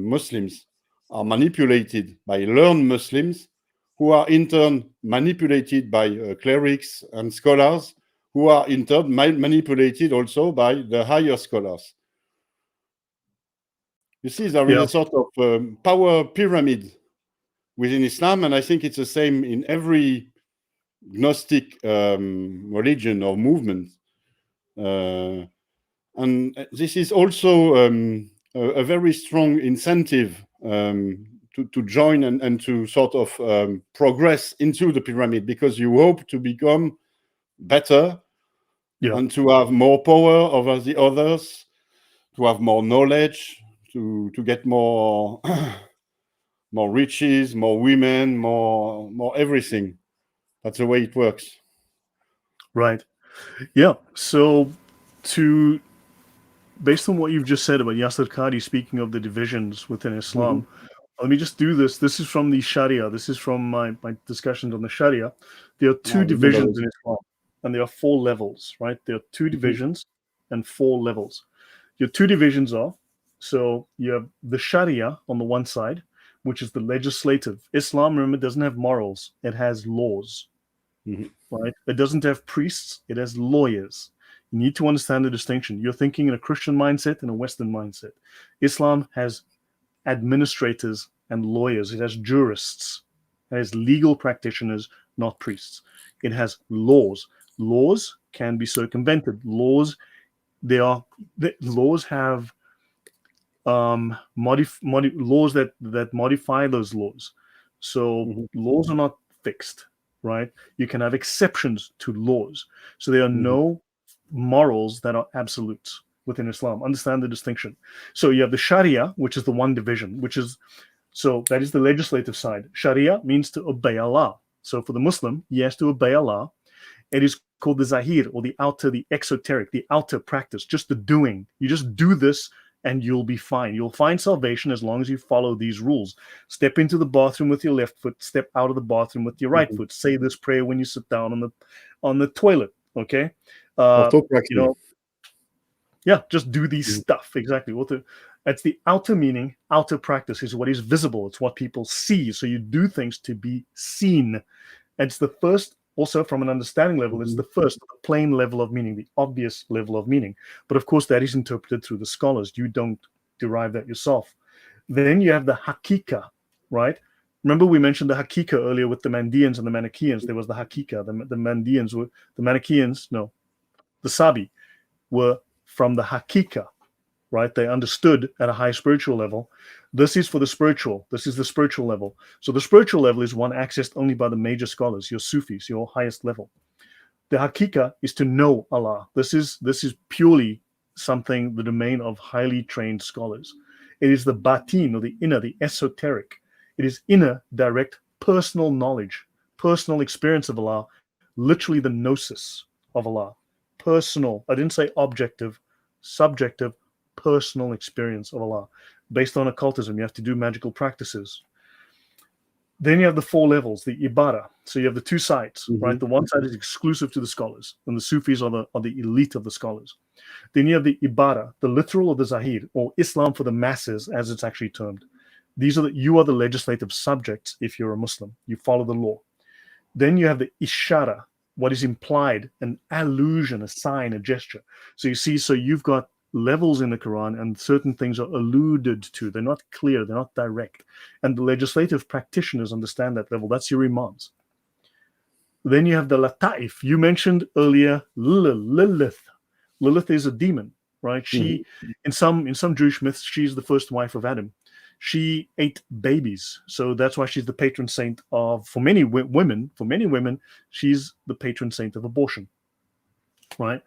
Muslims are manipulated by learned Muslims, who are in turn manipulated by clerics and scholars, who are in turn manipulated also by the higher scholars. You see, there is a sort of power pyramid within Islam, and I think it's the same in every Gnostic religion or movement. And this is also a very strong incentive to join and to sort of progress into the pyramid, because you hope to become better and to have more power over the others, to have more knowledge, to get more more riches, more women, more everything. That's the way it works. Right. Yeah. So based on what you've just said about Yassir Qadhi speaking of the divisions within Islam, let me just do this. This is from the Sharia. This is from my discussions on the Sharia. There are two divisions in Islam, and there are 4 levels, right? There are 2 divisions and 4 levels. Your 2 divisions are, so you have the Sharia on the one side, which is the legislative. Islam, remember, doesn't have morals. It has laws, right? It doesn't have priests. It has lawyers. You need to understand the distinction. You're thinking in a Christian mindset and a Western mindset. Islam has administrators and lawyers. It has jurists. It has legal practitioners, not priests. It has laws. Laws can be circumvented. Laws have laws that modify those laws. So laws are not fixed, right? You can have exceptions to laws. So there are no morals that are absolutes within Islam. Understand the distinction. So you have the Sharia, which is the one division, so that is the legislative side. Sharia means to obey Allah. So for the Muslim, he has to obey Allah. It is called the Zahir, or the outer, the exoteric, the outer practice, just the doing. You just do this and you'll be fine. You'll find salvation as long as you follow these rules. Step into the bathroom with your left foot, step out of the bathroom with your right foot. Say this prayer when you sit down on the toilet, okay? Autopractic. Yeah, just do these stuff. Exactly. That's the outer meaning. Outer practice is what is visible. It's what people see. So you do things to be seen. And it's the first, also from an understanding level, it's the first, the plain level of meaning, the obvious level of meaning. But of course, that is interpreted through the scholars. You don't derive that yourself. Then you have the hakika, right? Remember we mentioned the hakika earlier with the Mandeans and the Manichaeans. There was the hakika. The Mandeans were, the Manichaeans, no, the Sabi were from the hakika, right? They understood at a high spiritual level. This is for the spiritual. This is the spiritual level. So the spiritual level is one accessed only by the major scholars, your Sufis, your highest level. The hakika is to know Allah. This is purely something, the domain of highly trained scholars. It is the batin, or the inner, the esoteric. It is inner, direct, personal knowledge, personal experience of Allah, literally the gnosis of Allah. Personal, I didn't say objective, subjective, personal experience of Allah. Based on occultism, you have to do magical practices. Then you have the four levels, the ibadah. So you have the two sides, right? The one side is exclusive to the scholars, and the Sufis are the elite of the scholars. Then you have the ibadah, the literal or the zahir, or Islam for the masses, as it's actually termed. You are the legislative subjects if you're a Muslim. You follow the law. Then you have the ishara, what is implied, an allusion, a sign, a gesture. So you see, so you've got levels in the Quran, and certain things are alluded to. They're not clear, they're not direct. And the legislative practitioners understand that level. That's your imams. Then you have the lataif. You mentioned earlier Lilith. Lilith is a demon, right? She, in some Jewish myths, she's the first wife of Adam. She ate babies, so that's why she's the patron saint of, for many women, she's the patron saint of abortion, right?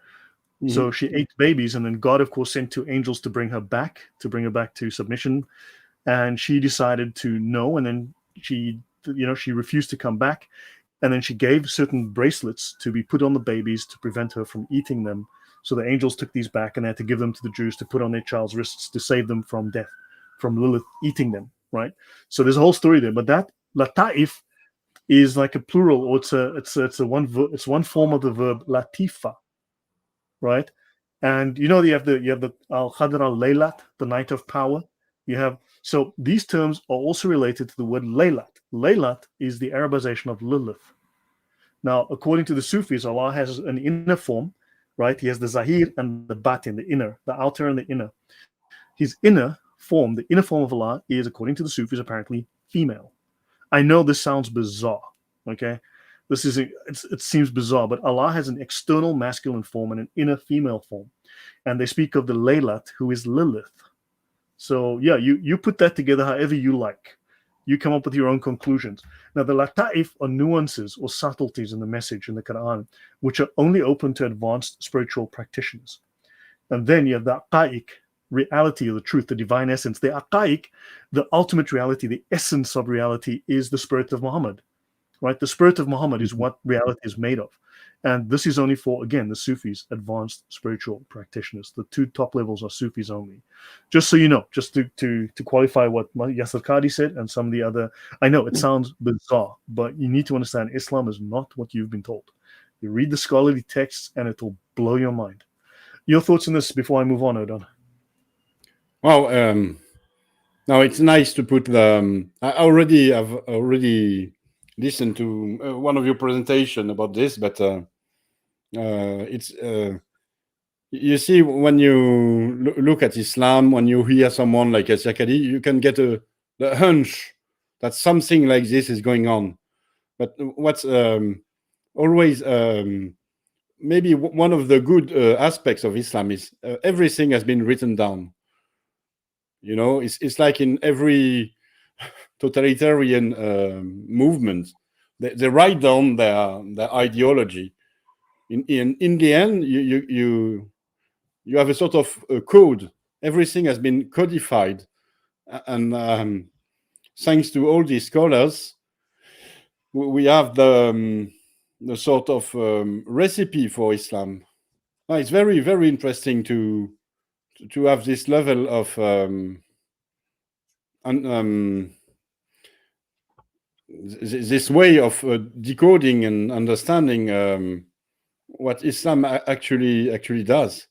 So she ate babies, and then God, of course, sent two angels to bring her back to submission. And she decided to no, and then she refused to come back. And then she gave certain bracelets to be put on the babies to prevent her from eating them. So the angels took these back, and they had to give them to the Jews to put on their child's wrists to save them from death, from Lilith eating them, right? So there's a whole story there. But that lataif is like a plural, or it's one form of the verb latifa, right? And you have the al-Qadr al-Laylat, the night of power. So these terms are also related to the word Laylat. Laylat is the Arabization of Lilith. Now, according to the Sufis, Allah has an inner form, right? He has the Zahir and the Batin, the inner, the outer and the inner. His inner form, the inner form of Allah, is, according to the Sufis, apparently female. I know this sounds bizarre, okay? It seems bizarre, but Allah has an external masculine form and an inner female form. And they speak of the Laylat, who is Lilith. So yeah, you put that together however you like. You come up with your own conclusions. Now, the lataif are nuances or subtleties in the message in the Quran, which are only open to advanced spiritual practitioners. And then you have the aqaiq, reality of the truth, the divine essence. The aqaiq, the ultimate reality, the essence of reality, is the spirit of Muhammad. Right? The spirit of Muhammad is what reality is made of. And this is only for, again, the Sufis, advanced spiritual practitioners. The two top levels are Sufis only. Just so you know, just to qualify what Yasir Qadhi said and some of the other, I know it sounds bizarre, but you need to understand Islam is not what you've been told. You read the scholarly texts and it will blow your mind. Your thoughts on this before I move on, Odon? Well, now it's nice to put the. I've already listened to one of your presentation about this, but it's you see, when you look at Islam, when you hear someone like Yasir Qadhi, you can get the hunch that something like this is going on. But what's always maybe one of the good aspects of Islam is everything has been written down. It's like in every totalitarian movement, they write down their ideology. In the end, you have a sort of code. Everything has been codified, and thanks to all these scholars, we have the sort of recipe for Islam. It's very, very interesting to have this level of this way of decoding and understanding what Islam actually does.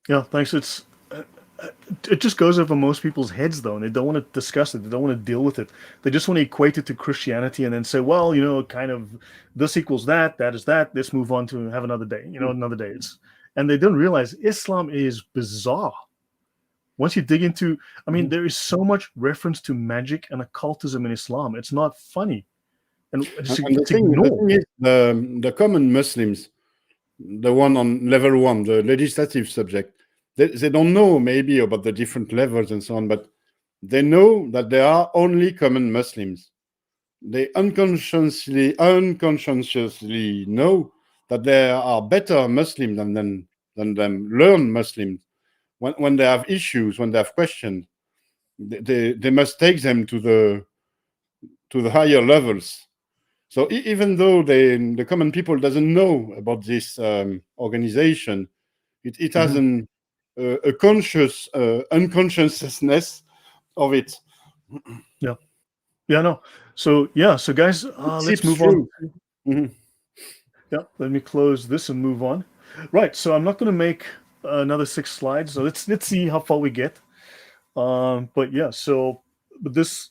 Yeah, thanks. It just goes over most people's heads, though, and they don't want to discuss it. They don't want to deal with it. They just want to equate it to Christianity and then say, well, kind of this equals that, that is that. Let's move on to have another day, another day. And they don't realize Islam is bizarre. Once you dig into, there is so much reference to magic and occultism in Islam. It's not funny. And the thing is, the common Muslims, the one on level 1, the legislative subject, they don't know maybe about the different levels and so on, but they know that there are only common Muslims. They unconsciously know that there are better Muslims than them, learned Muslims. When they have issues, when they have questions, they must take them to the higher levels. So even though the common people doesn't know about this organization, it has a conscious unconsciousness of it. Yeah, no. So guys, let's move on. Yeah, let me close this and move on. Right. So I'm not going to make another 6 slides. So let's see how far we get. But yeah. But this.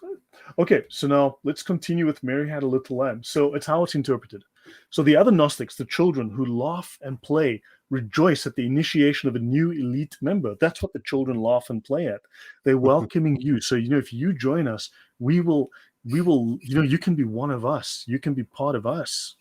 Okay, so now let's continue with Mary Had a Little Lamb. So it's how it's interpreted. So the other Gnostics, the children who laugh and play, rejoice at the initiation of a new elite member. That's what the children laugh and play at. They're welcoming you. So, if you join us, we will, you can be one of us. You can be part of us,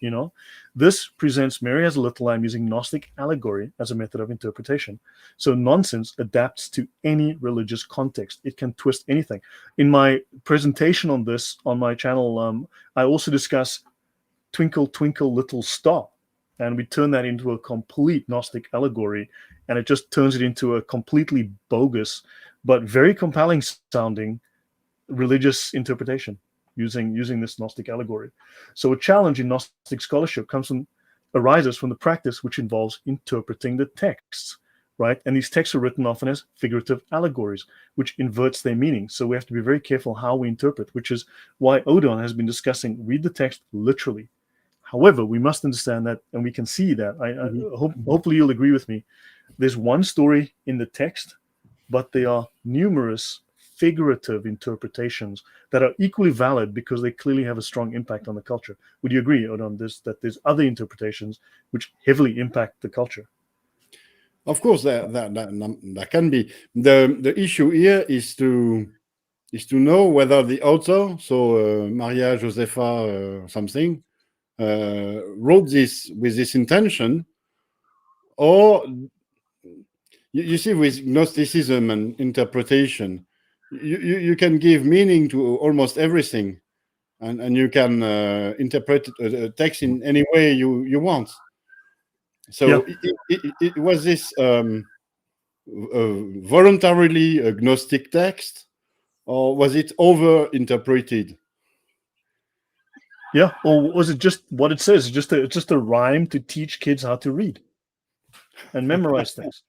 This presents Mary as a Little Lamb using Gnostic allegory as a method of interpretation. So nonsense adapts to any religious context. It can twist anything. In my presentation on this, on my channel, I also discuss Twinkle, Twinkle, Little Star. And we turn that into a complete Gnostic allegory. And it just turns it into a completely bogus, but very compelling sounding religious interpretation using this Gnostic allegory. So a challenge in Gnostic scholarship arises from the practice which involves interpreting the texts, right? And these texts are written often as figurative allegories, which inverts their meaning. So we have to be very careful how we interpret, which is why Odon has been discussing read the text literally. However, we must understand that, and we can see that, hopefully you'll agree with me, there's one story in the text, but there are numerous figurative interpretations that are equally valid because they clearly have a strong impact on the culture. Would you agree, Odon, that there's other interpretations which heavily impact the culture? Of course, that can be. The issue here is to know whether the author, so Maria Josepha something, wrote this with this intention, or you see, with Gnosticism and interpretation, you can give meaning to almost everything, and you can interpret a text in any way you want. So it was this voluntarily a Gnostic text, or was it over-interpreted? Yeah, or was it just what it says? It's just a rhyme to teach kids how to read and memorize things.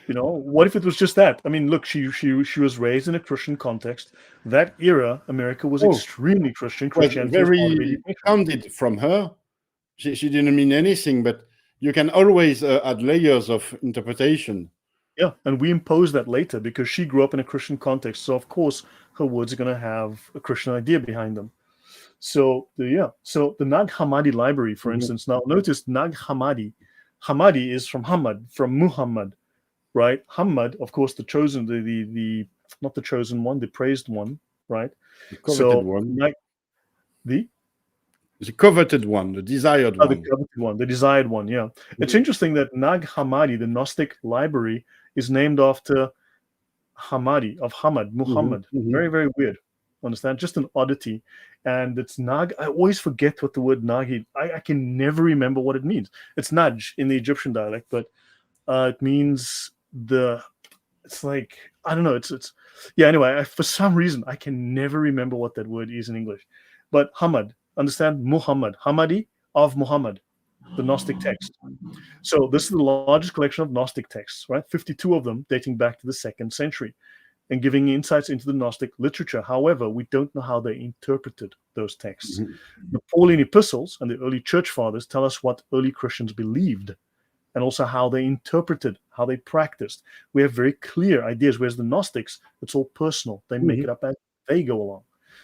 What if it was just that? I mean, look, she was raised in a Christian context. That era, America was extremely Christian. Christianity was very candid from her. She didn't mean anything, but you can always add layers of interpretation. Yeah, and we impose that later because she grew up in a Christian context. So of course, her words are going to have a Christian idea behind them. So the Nag Hammadi library, for instance. Now notice Nag Hammadi. Hammadi is from Hamad, from Muhammad, right? Hamad, of course, the chosen, the not the chosen one, the praised one, right? The coveted one. The coveted one, the desired one. The coveted one, the desired one, yeah. It's interesting that Nag Hammadi, the Gnostic library, is named after Hammadi, of Hamad, Muhammad. Very, very weird. Understand? Just an oddity. And it's Nag. I always forget what the word Nag is. I can never remember what it means. It's Naj in the Egyptian dialect, but it means it's like, I don't know. It's yeah, anyway, for some reason, I can never remember what that word is in English. But Hamad, understand? Muhammad, Hammadi of Muhammad, the Gnostic text. So this is the largest collection of Gnostic texts, right? 52 of them dating back to the 2nd century and giving insights into the Gnostic literature. However, we don't know how they're interpreted. those texts. Mhm. The Pauline epistles and the early church fathers tell us what early Christians believed and also how they interpreted, how they practiced. We have very clear ideas, whereas the Gnostics, it's all personal. They make it up as they go along.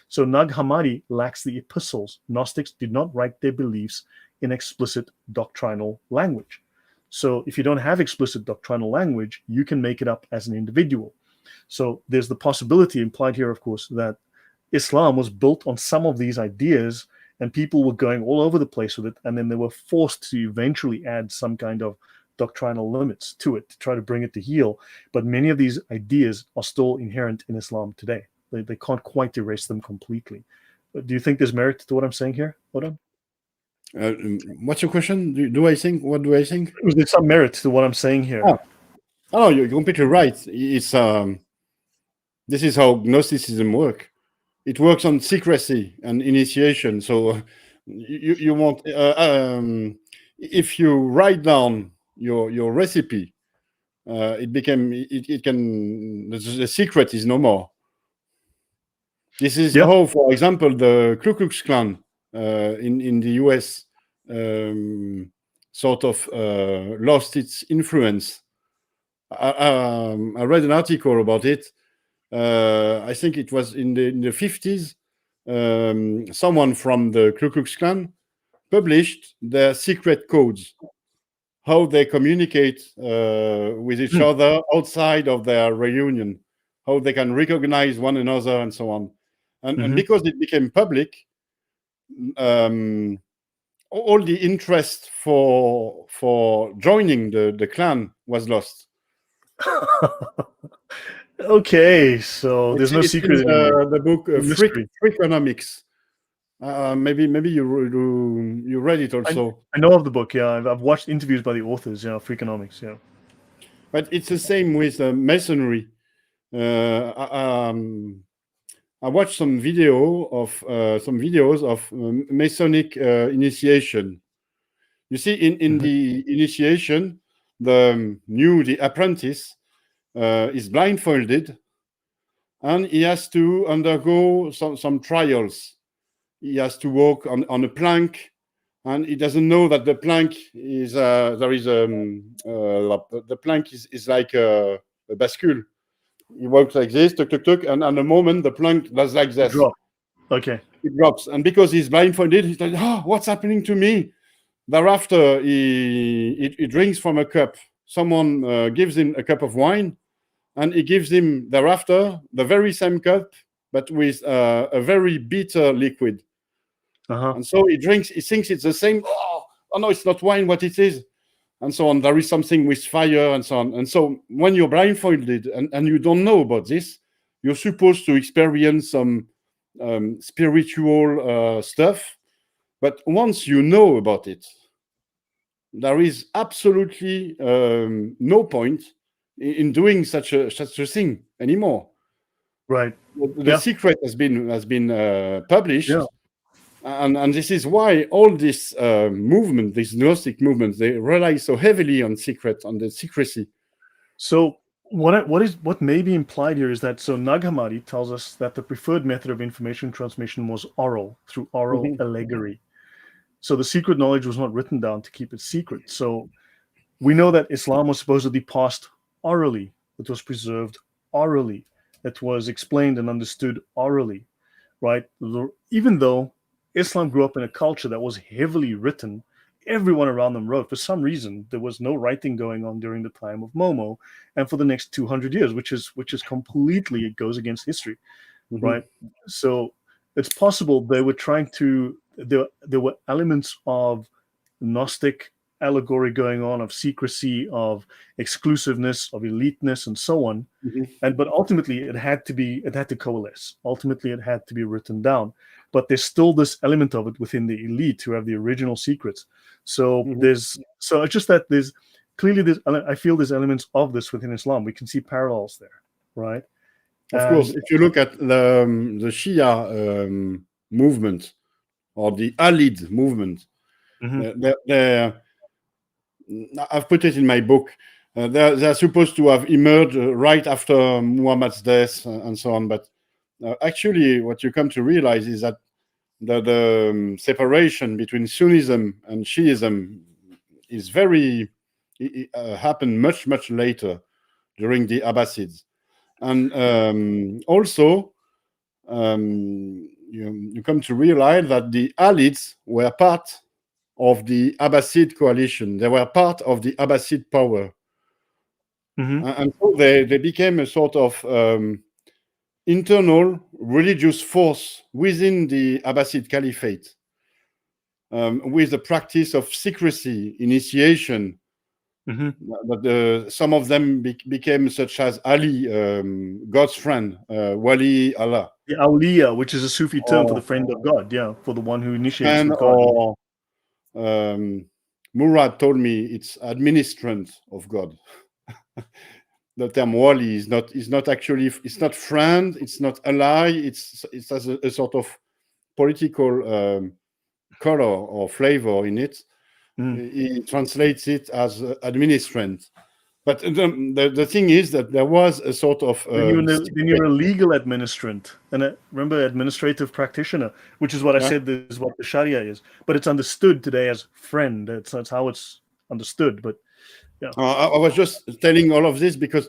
So Nag Hammadi lacks the epistles. Gnostics did not write their beliefs in explicit doctrinal language. So if you don't have explicit doctrinal language, you can make it up as an individual. So there's the possibility implied here, of course, that Islam was built on some of these ideas and people were going all over the place with it. And then they were forced to eventually add some kind of doctrinal limits to it to try to bring it to heel. But many of these ideas are still inherent in Islam today. They can't quite erase them completely. Do you think there's merit to what I'm saying here, Odom? What's your question? Do I think? What do I think? Was there some merit to what I'm saying here? Oh, you're completely right. It's this is how Gnosticism works. It works on secrecy and initiation. So you want if you write down your recipe, it can the secret is no more. This is how, for example, the Ku Klux Klan in the US sort of lost its influence. I read an article about it. I think it was in the 50s. Someone from the Ku Klux Klan published their secret codes, how they communicate with each other outside of their reunion, how they can recognize one another, and so on. And because it became public, all the interest for joining the clan was lost. Okay, so there's no secret anymore. The book Freakonomics. Maybe you read it also. I know of the book. Yeah, I've watched interviews by the authors. Yeah, Freakonomics. Yeah, but it's the same with Masonry. I watched some videos of Masonic initiation. You see, in the initiation, the apprentice is blindfolded, and he has to undergo some trials. He has to walk on a plank, and he doesn't know that the plank is the plank is like a bascule. He walks like this, tuk tuk tuk, and at the moment the plank does like this. Drop. Okay. It drops, and because he's blindfolded, he's like, "Oh, what's happening to me?" Thereafter, he drinks from a cup. Someone gives him a cup of wine, and he gives him thereafter the very same cup, but with a very bitter liquid. And so he drinks. He thinks it's the same. Oh no, it's not wine. What it is? And so on. There is something with fire and so on. And so when you're blindfolded and you don't know about this, you're supposed to experience some spiritual stuff. But once you know about it, there is absolutely no point in doing such a thing anymore. Right. The secret has been published. Yeah. And this is why all this movement, this Gnostic movement, they rely so heavily on the secrecy. So what may be implied here is that Nag Hammadi tells us that the preferred method of information transmission was oral, through oral allegory. So the secret knowledge was not written down to keep it secret. So we know that Islam was supposedly passed orally. It was preserved orally. It was explained and understood orally, right? Even though Islam grew up in a culture that was heavily written, everyone around them wrote. For some reason, there was no writing going on during the time of Momo, and for the next 200 years, which is completely, it goes against history, right? So it's possible they were trying to. There were elements of Gnostic allegory going on, of secrecy, of exclusiveness, of eliteness, and so on. But ultimately, it had to coalesce. Ultimately, it had to be written down. But there's still this element of it within the elite who have the original secrets. So it's just that I feel there's elements of this within Islam. We can see parallels there, right? Of course, if you look at the Shia movement or the Alid movement, I've put it in my book. They're supposed to have emerged right after Muhammad's death and so on. But actually, what you come to realize is that the separation between Sunnism and Shiism is very happened much later during the Abbasids, and also you come to realize that the Alids were part of the Abbasid coalition. They were part of the Abbasid power. And so they became a sort of internal religious force within the Abbasid Caliphate, with the practice of secrecy, initiation. But some of them became, such as Ali, God's friend, Wali Allah. The Awliya, which is a Sufi term for the friend of God, for the one who initiates with God. Or Murad told me it's administrant of God. The term wali is not actually, it's not friend, it's not ally, it has a sort of political color or flavor in it. He translates it as administrant. But the thing is that there was a sort of then you're a legal administrant, and remember, administrative practitioner, which is what I said is what the Sharia is. But it's understood today as friend. That's how it's understood. But yeah, I was just telling all of this because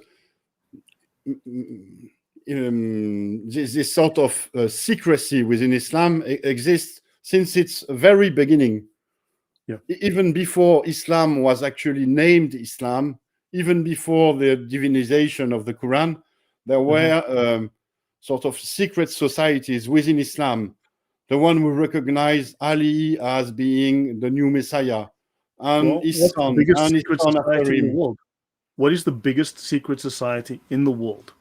this sort of secrecy within Islam exists since its very beginning. Yeah. Even before Islam was actually named Islam, even before the divinization of the Quran, there were sort of secret societies within Islam. The one who recognized Ali as being the new Messiah, and his son, and his son after him. What is the biggest secret society in the world?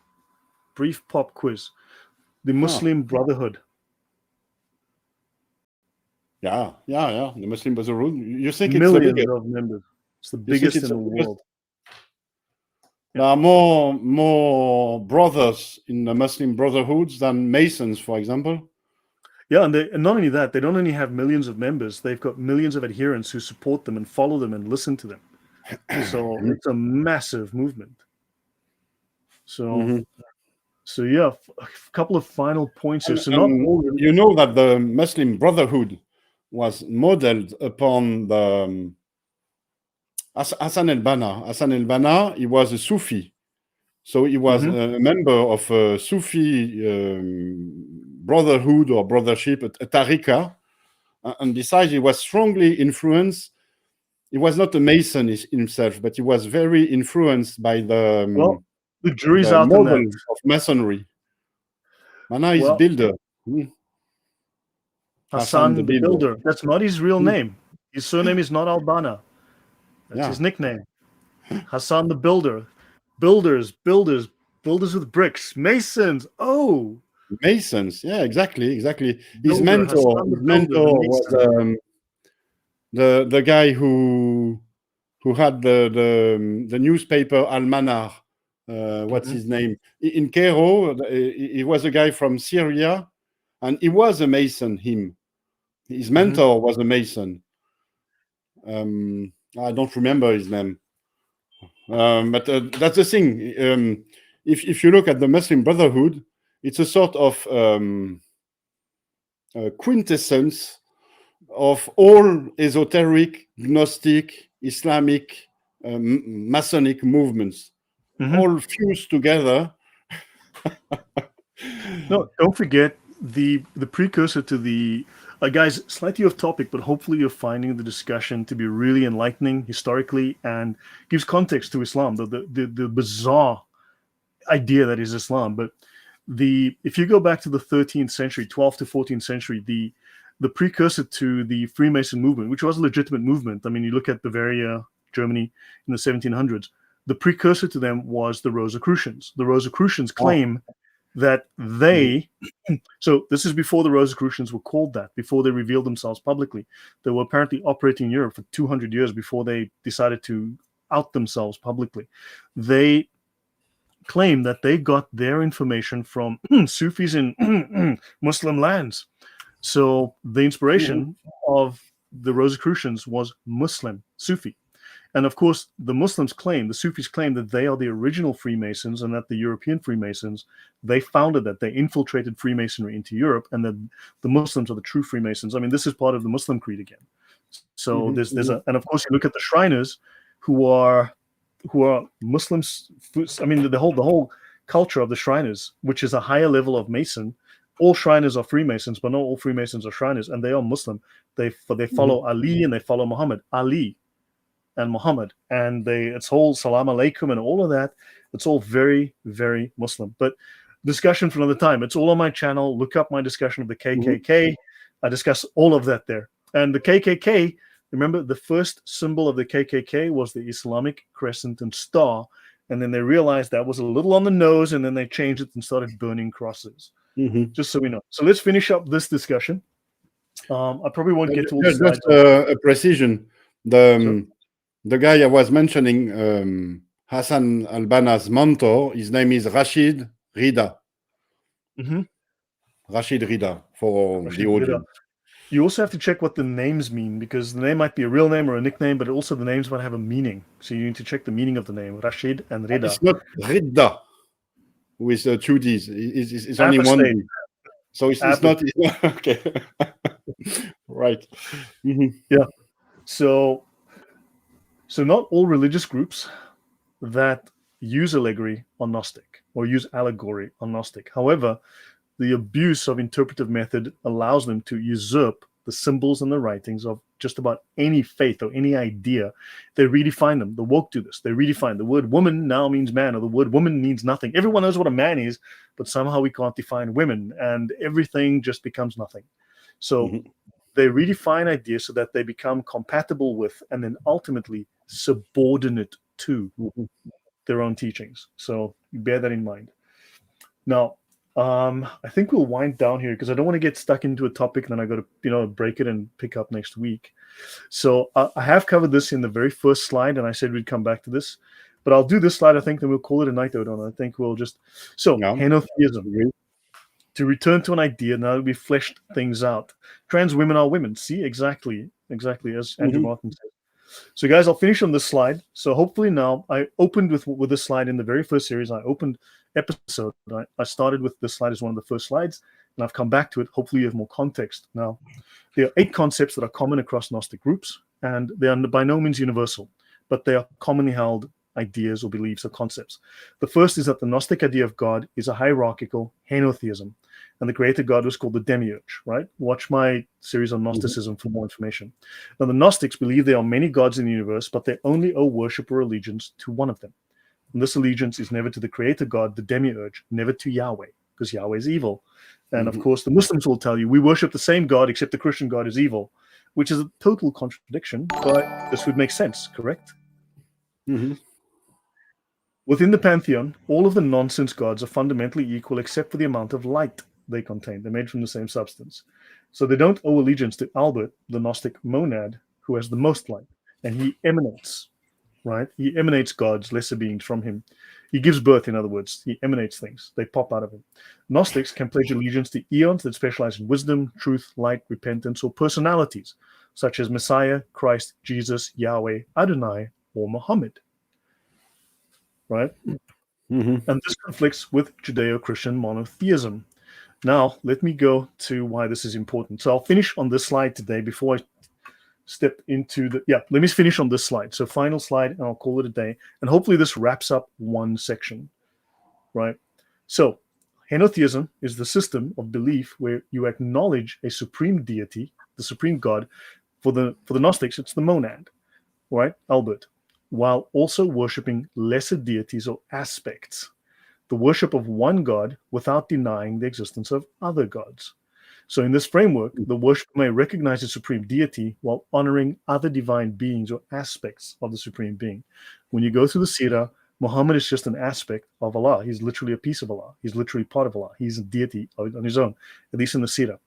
Brief pop quiz. The Muslim Brotherhood. Yeah. The Muslim Brotherhood. You think it's millions the biggest of members? It's the biggest in the world. There are more brothers in the Muslim Brotherhoods than Masons, for example. Yeah, and not only that, they don't only have millions of members; they've got millions of adherents who support them and follow them and listen to them. So it's a massive movement. So, so yeah, a couple of final points here. So you know that the Muslim Brotherhood was modeled upon the Hassan al-Banna. Hassan al-Banna, he was a Sufi. So he was a member of a Sufi brotherhood or brothership, a tariqa. And besides, he was strongly influenced. He was not a Mason himself, but he was very influenced by the jury's out on that. Of Masonry. Banna is builder. Hassan the builder. That's not his real name. His surname is not al-Banna. That's his nickname. Hassan the builder. Builders with bricks. Masons. Oh. Masons. Yeah, exactly. His mentor was the guy who had the newspaper Al-Manar. What's his name? In Cairo, he was a guy from Syria, and he was a Mason, His mentor was a Mason. I don't remember his name. But that's the thing. If you look at the Muslim Brotherhood, it's a sort of quintessence of all esoteric, Gnostic, Islamic, Masonic movements, all fused together. No, don't forget the precursor to the guys, slightly off topic, but hopefully you're finding the discussion to be really enlightening historically and gives context to Islam, the bizarre idea that is Islam. But if you go back to the 13th century, 12th to 14th century, the precursor to the Freemason movement, which was a legitimate movement. I mean, you look at Bavaria, Germany in the 1700s, the precursor to them was the Rosicrucians. The Rosicrucians claim that they, so this is before the Rosicrucians were called that, before they revealed themselves publicly. They were apparently operating in Europe for 200 years before they decided to out themselves publicly. They claim that they got their information from Sufis in Muslim lands. So the inspiration of the Rosicrucians was Muslim, Sufi. And of course, the Muslims claim, the Sufis claim that they are the original Freemasons, and that the European Freemasons, they founded that, they infiltrated Freemasonry into Europe, and that the Muslims are the true Freemasons. I mean, this is part of the Muslim creed again. So there's and of course you look at the Shriners, who are Muslims. I mean, the whole culture of the Shriners, which is a higher level of Mason. All Shriners are Freemasons, but not all Freemasons are Shriners, and they are Muslim. They follow Ali and they follow Muhammad. Ali and Muhammad, and it's whole Salam Alaikum and all of that. It's all very, very Muslim. But discussion for another time. It's all on my channel. Look up my discussion of the KKK. I discuss all of that there. And the KKK, remember, the first symbol of the KKK was the Islamic crescent and star, and then they realized that was a little on the nose, and then they changed it and started burning crosses. Just so we know. So let's finish up this discussion. I probably won't get to all the slides. Just a precision. The guy I was mentioning, Hassan al-Banna's mentor, his name is Rashid Rida. Rashid Rida for the audience. You also have to check what the names mean, because the name might be a real name or a nickname, but also the names might have a meaning. So you need to check the meaning of the name, Rashid and Rida. It's not Rida with two D's. It's only one D. So it's not okay. Right. Yeah. So not all religious groups that use allegory are Gnostic, or use allegory are Gnostic. However, the abuse of interpretive method allows them to usurp the symbols and the writings of just about any faith or any idea. They redefine them. The woke do this. They redefine the word woman now means man, or the word woman means nothing. Everyone knows what a man is, but somehow we can't define women, and everything just becomes nothing. So they redefine ideas so that they become compatible with, and then ultimately subordinate to their own teachings. So bear that in mind. Now, I think we'll wind down here, because I don't want to get stuck into a topic and then I got to, break it and pick up next week. So I have covered this in the very first slide, and I said we'd come back to this, but I'll do this slide, I think, then we'll call it a night, Odon. I think we'll just, henotheism. To return to an idea, now that we've fleshed things out. Trans women are women. See, exactly as Andrew Martin said. So guys, I'll finish on this slide. So hopefully now, I opened with this slide in the very first series. I opened episode. I started with this slide as one of the first slides, and I've come back to it. Hopefully you have more context. Now, there are 8 concepts that are common across Gnostic groups, and they are by no means universal, but they are commonly held ideas or beliefs or concepts. The first is that the Gnostic idea of God is a hierarchical henotheism, and the creator God was called the demiurge, right? Watch my series on Gnosticism for more information. Now, the Gnostics believe there are many gods in the universe, but they only owe worship or allegiance to one of them. And this allegiance is never to the creator God, the demiurge, never to Yahweh, because Yahweh is evil. And of course, the Muslims will tell you, we worship the same God, except the Christian God is evil, which is a total contradiction, but this would make sense, correct? Within the pantheon, all of the nonsense gods are fundamentally equal, except for the amount of light they contain. They're made from the same substance. So they don't owe allegiance to Albert, the Gnostic monad, who has the most light, and he emanates, right? He emanates gods, lesser beings from him. He gives birth, in other words. He emanates things. They pop out of him. Gnostics can pledge allegiance to eons that specialize in wisdom, truth, light, repentance, or personalities, such as Messiah, Christ, Jesus, Yahweh, Adonai, or Muhammad. Right? And this conflicts with Judeo-Christian monotheism. Now, let me go to why this is important. So I'll finish on this slide today before I step into let me finish on this slide. So final slide, and I'll call it a day. And hopefully this wraps up one section, right? So henotheism is the system of belief where you acknowledge a supreme deity, the supreme God. For the Gnostics, it's the monad, right? Albert. While also worshipping lesser deities or aspects, the worship of one God without denying the existence of other gods. So in this framework, the worship may recognize the supreme deity while honoring other divine beings or aspects of the supreme being. When you go through the Sirah, Muhammad is just an aspect of Allah. He's literally a piece of Allah. He's literally part of Allah. He's a deity on his own, at least in the Sirah.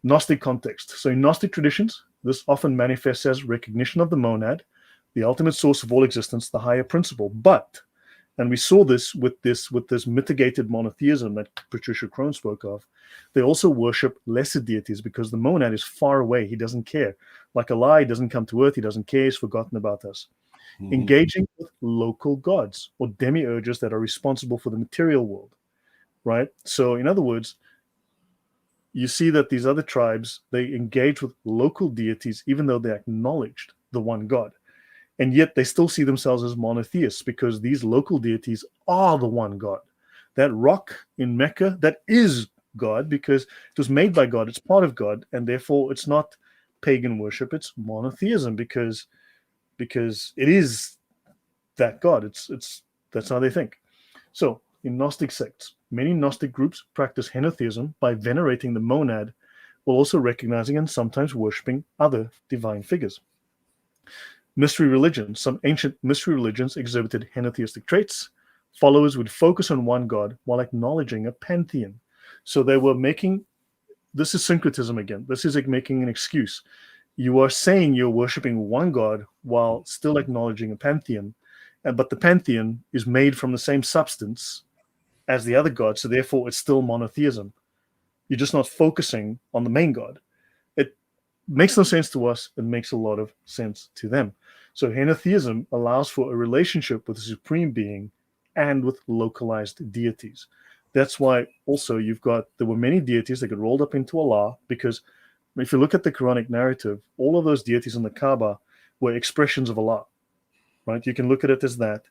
Gnostic context. So in Gnostic traditions, this often manifests as recognition of the monad, the ultimate source of all existence, the higher principle. But, and we saw this with this mitigated monotheism that Patricia Crone spoke of, they also worship lesser deities because the monad is far away. He doesn't care. Like Allah, he doesn't come to earth. He doesn't care. He's forgotten about us. engaging with local gods or demiurges that are responsible for the material world, right? So in other words, you see that these other tribes, they engage with local deities even though they acknowledged the one God. And yet they still see themselves as monotheists because these local deities are the one God. That rock in Mecca, that is God because it was made by God, it's part of God, and therefore it's not pagan worship, it's monotheism because it is that God. It's that's how they think. So in Gnostic sects, many Gnostic groups practice henotheism by venerating the monad while also recognizing and sometimes worshipping other divine figures. Mystery religions, some ancient mystery religions exhibited henotheistic traits. Followers would focus on one God while acknowledging a pantheon. So they were making, this is syncretism again. This is like making an excuse. You are saying you're worshiping one God while still acknowledging a pantheon, but the pantheon is made from the same substance as the other God, so therefore it's still monotheism. You're just not focusing on the main God. It makes no sense to us. It makes a lot of sense to them. So henotheism allows for a relationship with the supreme being and with localized deities. That's why also there were many deities that got rolled up into Allāh, because if you look at the Quranic narrative, all of those deities in the Kaaba were expressions of Allāh, right? You can look at it as that.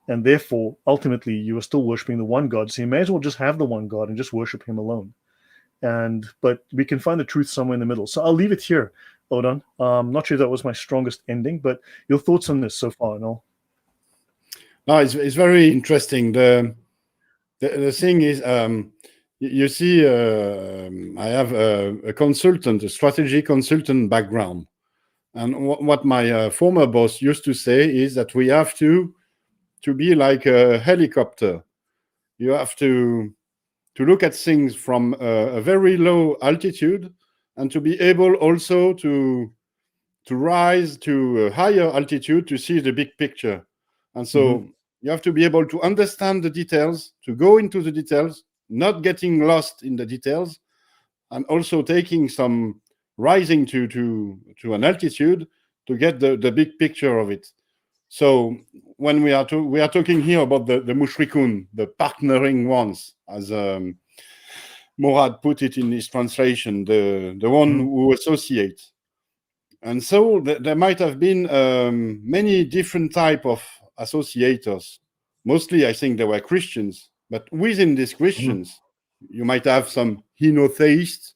And therefore, ultimately, you are still worshiping the one God. So you may as well just have the one God and just worship him alone. But we can find the truth somewhere in the middle. So I'll leave it here, Odon. I'm not sure that was my strongest ending, but your thoughts on this so far, Noel? No, it's very interesting. The thing is, you see, I have a consultant, a strategy consultant background. And what my former boss used to say is that we have to be like a helicopter. You have to look at things from a very low altitude and to be able also to rise to a higher altitude to see the big picture. And so you have to be able to understand the details, to go into the details, not getting lost in the details, and also taking some rising to an altitude to get the big picture of it. So when we are talking here about the mušrikūn, the partnering ones, as Morad put it in his translation, the one who associate. And so there might have been many different type of associators. Mostly, I think, they were Christians. But within these Christians, you might have some henotheists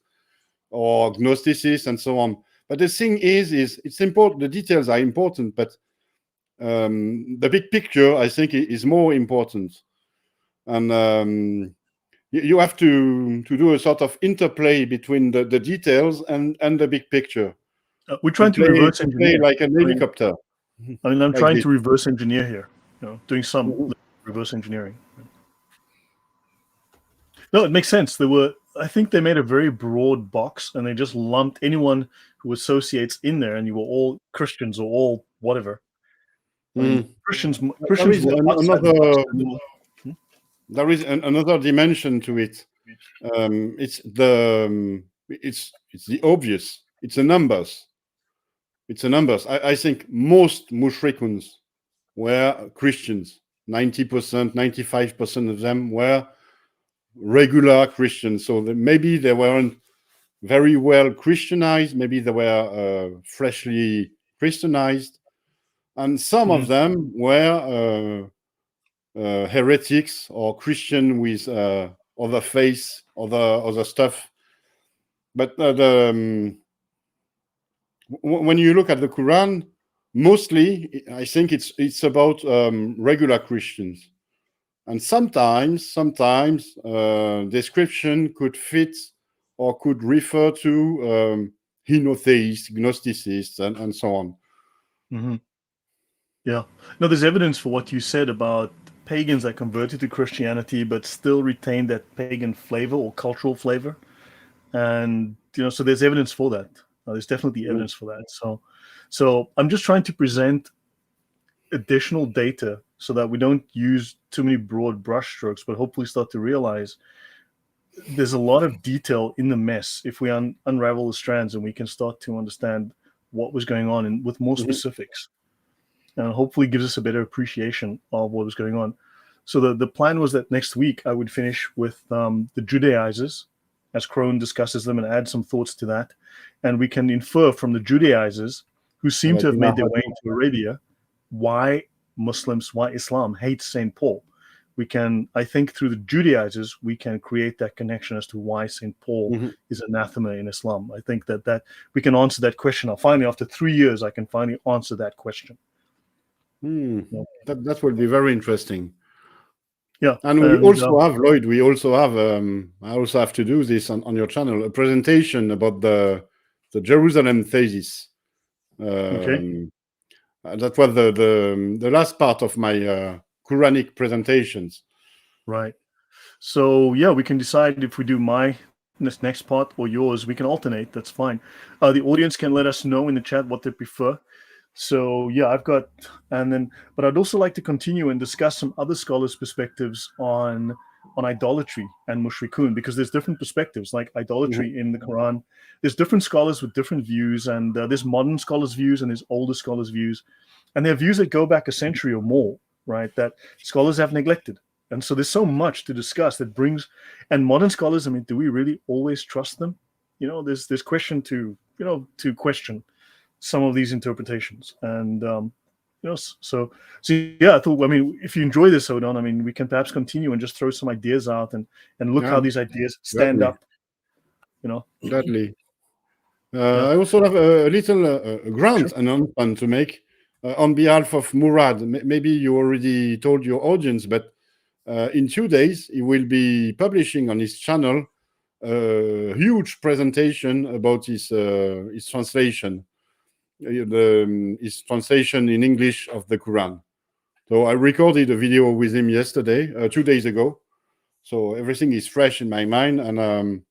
or Gnosticists and so on. But the thing is it's important. The details are important, but the big picture, I think, is more important. And you have to do a sort of interplay between the details and the big picture. We're trying to reverse engineer, like a helicopter. I'm like trying this. to reverse engineer here, doing some reverse engineering. No, it makes sense. I think they made a very broad box, and they just lumped anyone who associates in there, and you were all Christians or all whatever. I mean, Christians were outside the box. There is another dimension to it. It's the obvious. It's the numbers. I think most mushrikuns were Christians. 90%, 95% of them were regular Christians. So maybe they weren't very well Christianized. Maybe they were freshly Christianized. And some of them were heretics or Christian with other faiths, other stuff. But when you look at the Quran, mostly I think it's about regular Christians, and sometimes description could fit or could refer to henotheists, Gnosticists, and so on. Yeah. No, there's evidence for what you said about pagans that converted to Christianity but still retained that pagan flavor or cultural flavor. And, so there's evidence for that. There's definitely evidence for that. So I'm just trying to present additional data so that we don't use too many broad brushstrokes, but hopefully start to realize there's a lot of detail in the mess if we unravel the strands, and we can start to understand what was going on with more specifics. and hopefully gives us a better appreciation of what was going on. So the plan was that next week I would finish with the Judaizers, as Crone discusses them, and add some thoughts to that. And we can infer from the Judaizers, who seem to have made their way into Arabia, why Muslims, why Islam hates Saint Paul. We can, I think, through the Judaizers, we can create that connection as to why Saint Paul is anathema in Islam. I think that we can answer that question. Now, finally, after 3 years, I can finally answer that question. That will be very interesting. Yeah, and we also have, Lloyd, we also have, I also have to do this on your channel, a presentation about the Jerusalem thesis. Okay. That was the last part of my Quranic presentations. Right. So yeah, we can decide if we do this next part or yours. We can alternate. That's fine. The audience can let us know in the chat what they prefer. So yeah, I've got, but I'd also like to continue and discuss some other scholars' perspectives on idolatry and mushrikūn, because there's different perspectives, like idolatry in the Quran. There's different scholars with different views, and there's modern scholars' views and there's older scholars' views, and there are views that go back a century or more, right, that scholars have neglected. And so there's so much to discuss that brings, and modern scholars, I mean, do we really always trust them? You know, there's question to question some of these interpretations. And so yeah, I thought, I mean, if you enjoy this, Odon, I mean, we can perhaps continue and just throw some ideas out and look how these ideas stand up, you know. Gladly. I also have a little grant announcement to make on behalf of Murad. Maybe you already told your audience, but in 2 days he will be publishing on his channel a huge presentation about his translation. His translation in English of the Quran. So I recorded a video with him yesterday, 2 days ago. So everything is fresh in my mind, and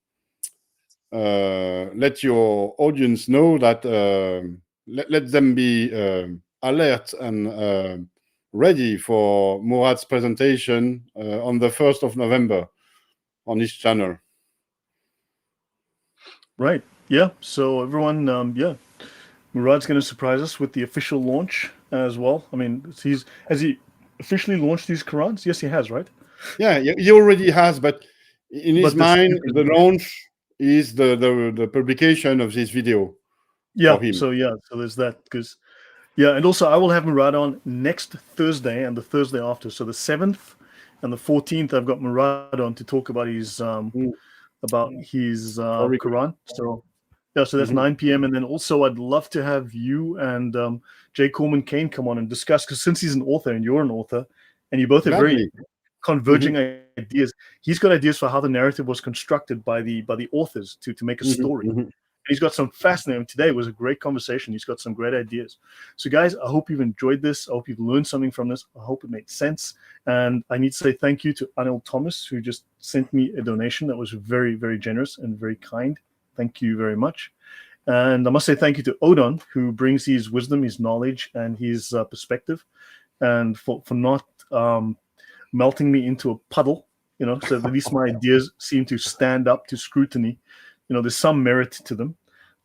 let your audience know that let them be alert and ready for Murad's presentation on the 1st of November on his channel. Right. Yeah. So everyone, Murad's going to surprise us with the official launch as well. I mean, has he officially launched these Qurans? Yes, he has, right? Yeah, he already has, but in his mind, the launch is the publication of this video. Yeah. For him. So there's that, because and also I will have Murad on next Thursday and the Thursday after. So the 7th and the 14th, I've got Murad on to talk about his Quran. So yeah, so that's 9 p.m. And then also I'd love to have you and Jay Coleman Kane come on and discuss, because since he's an author and you're an author and you both have very converging ideas, he's got ideas for how the narrative was constructed by the authors to make a story. And he's got some fascinating, today was a great conversation. He's got some great ideas. So guys, I hope you've enjoyed this. I hope you've learned something from this. I hope it made sense. And I need to say thank you to Anil Thomas, who just sent me a donation that was very, very generous and very kind. Thank you very much. And I must say thank you to Odon, who brings his wisdom, his knowledge, and his perspective, and for not melting me into a puddle, you know, so at least my ideas seem to stand up to scrutiny. You know, there's some merit to them.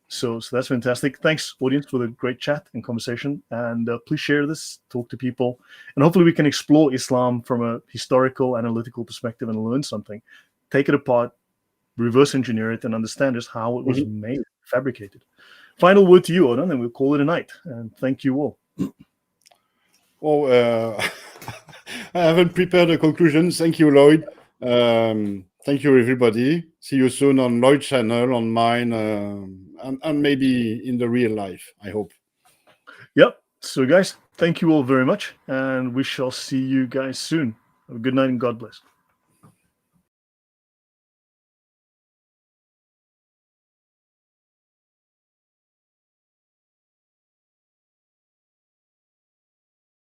So that's fantastic. Thanks, audience, for the great chat and conversation. And please share this, talk to people, and hopefully we can explore Islam from a historical, analytical perspective and learn something. Take it apart, reverse engineer it, and understand just how it was made, fabricated. Final word to you, Odon, and we'll call it a night. And thank you all. I haven't prepared a conclusion. Thank you, Lloyd. Thank you, everybody. See you soon on Lloyd's channel, on mine, and maybe in the real life, I hope. Yep. So, guys, thank you all very much, and we shall see you guys soon. Have a good night and God bless.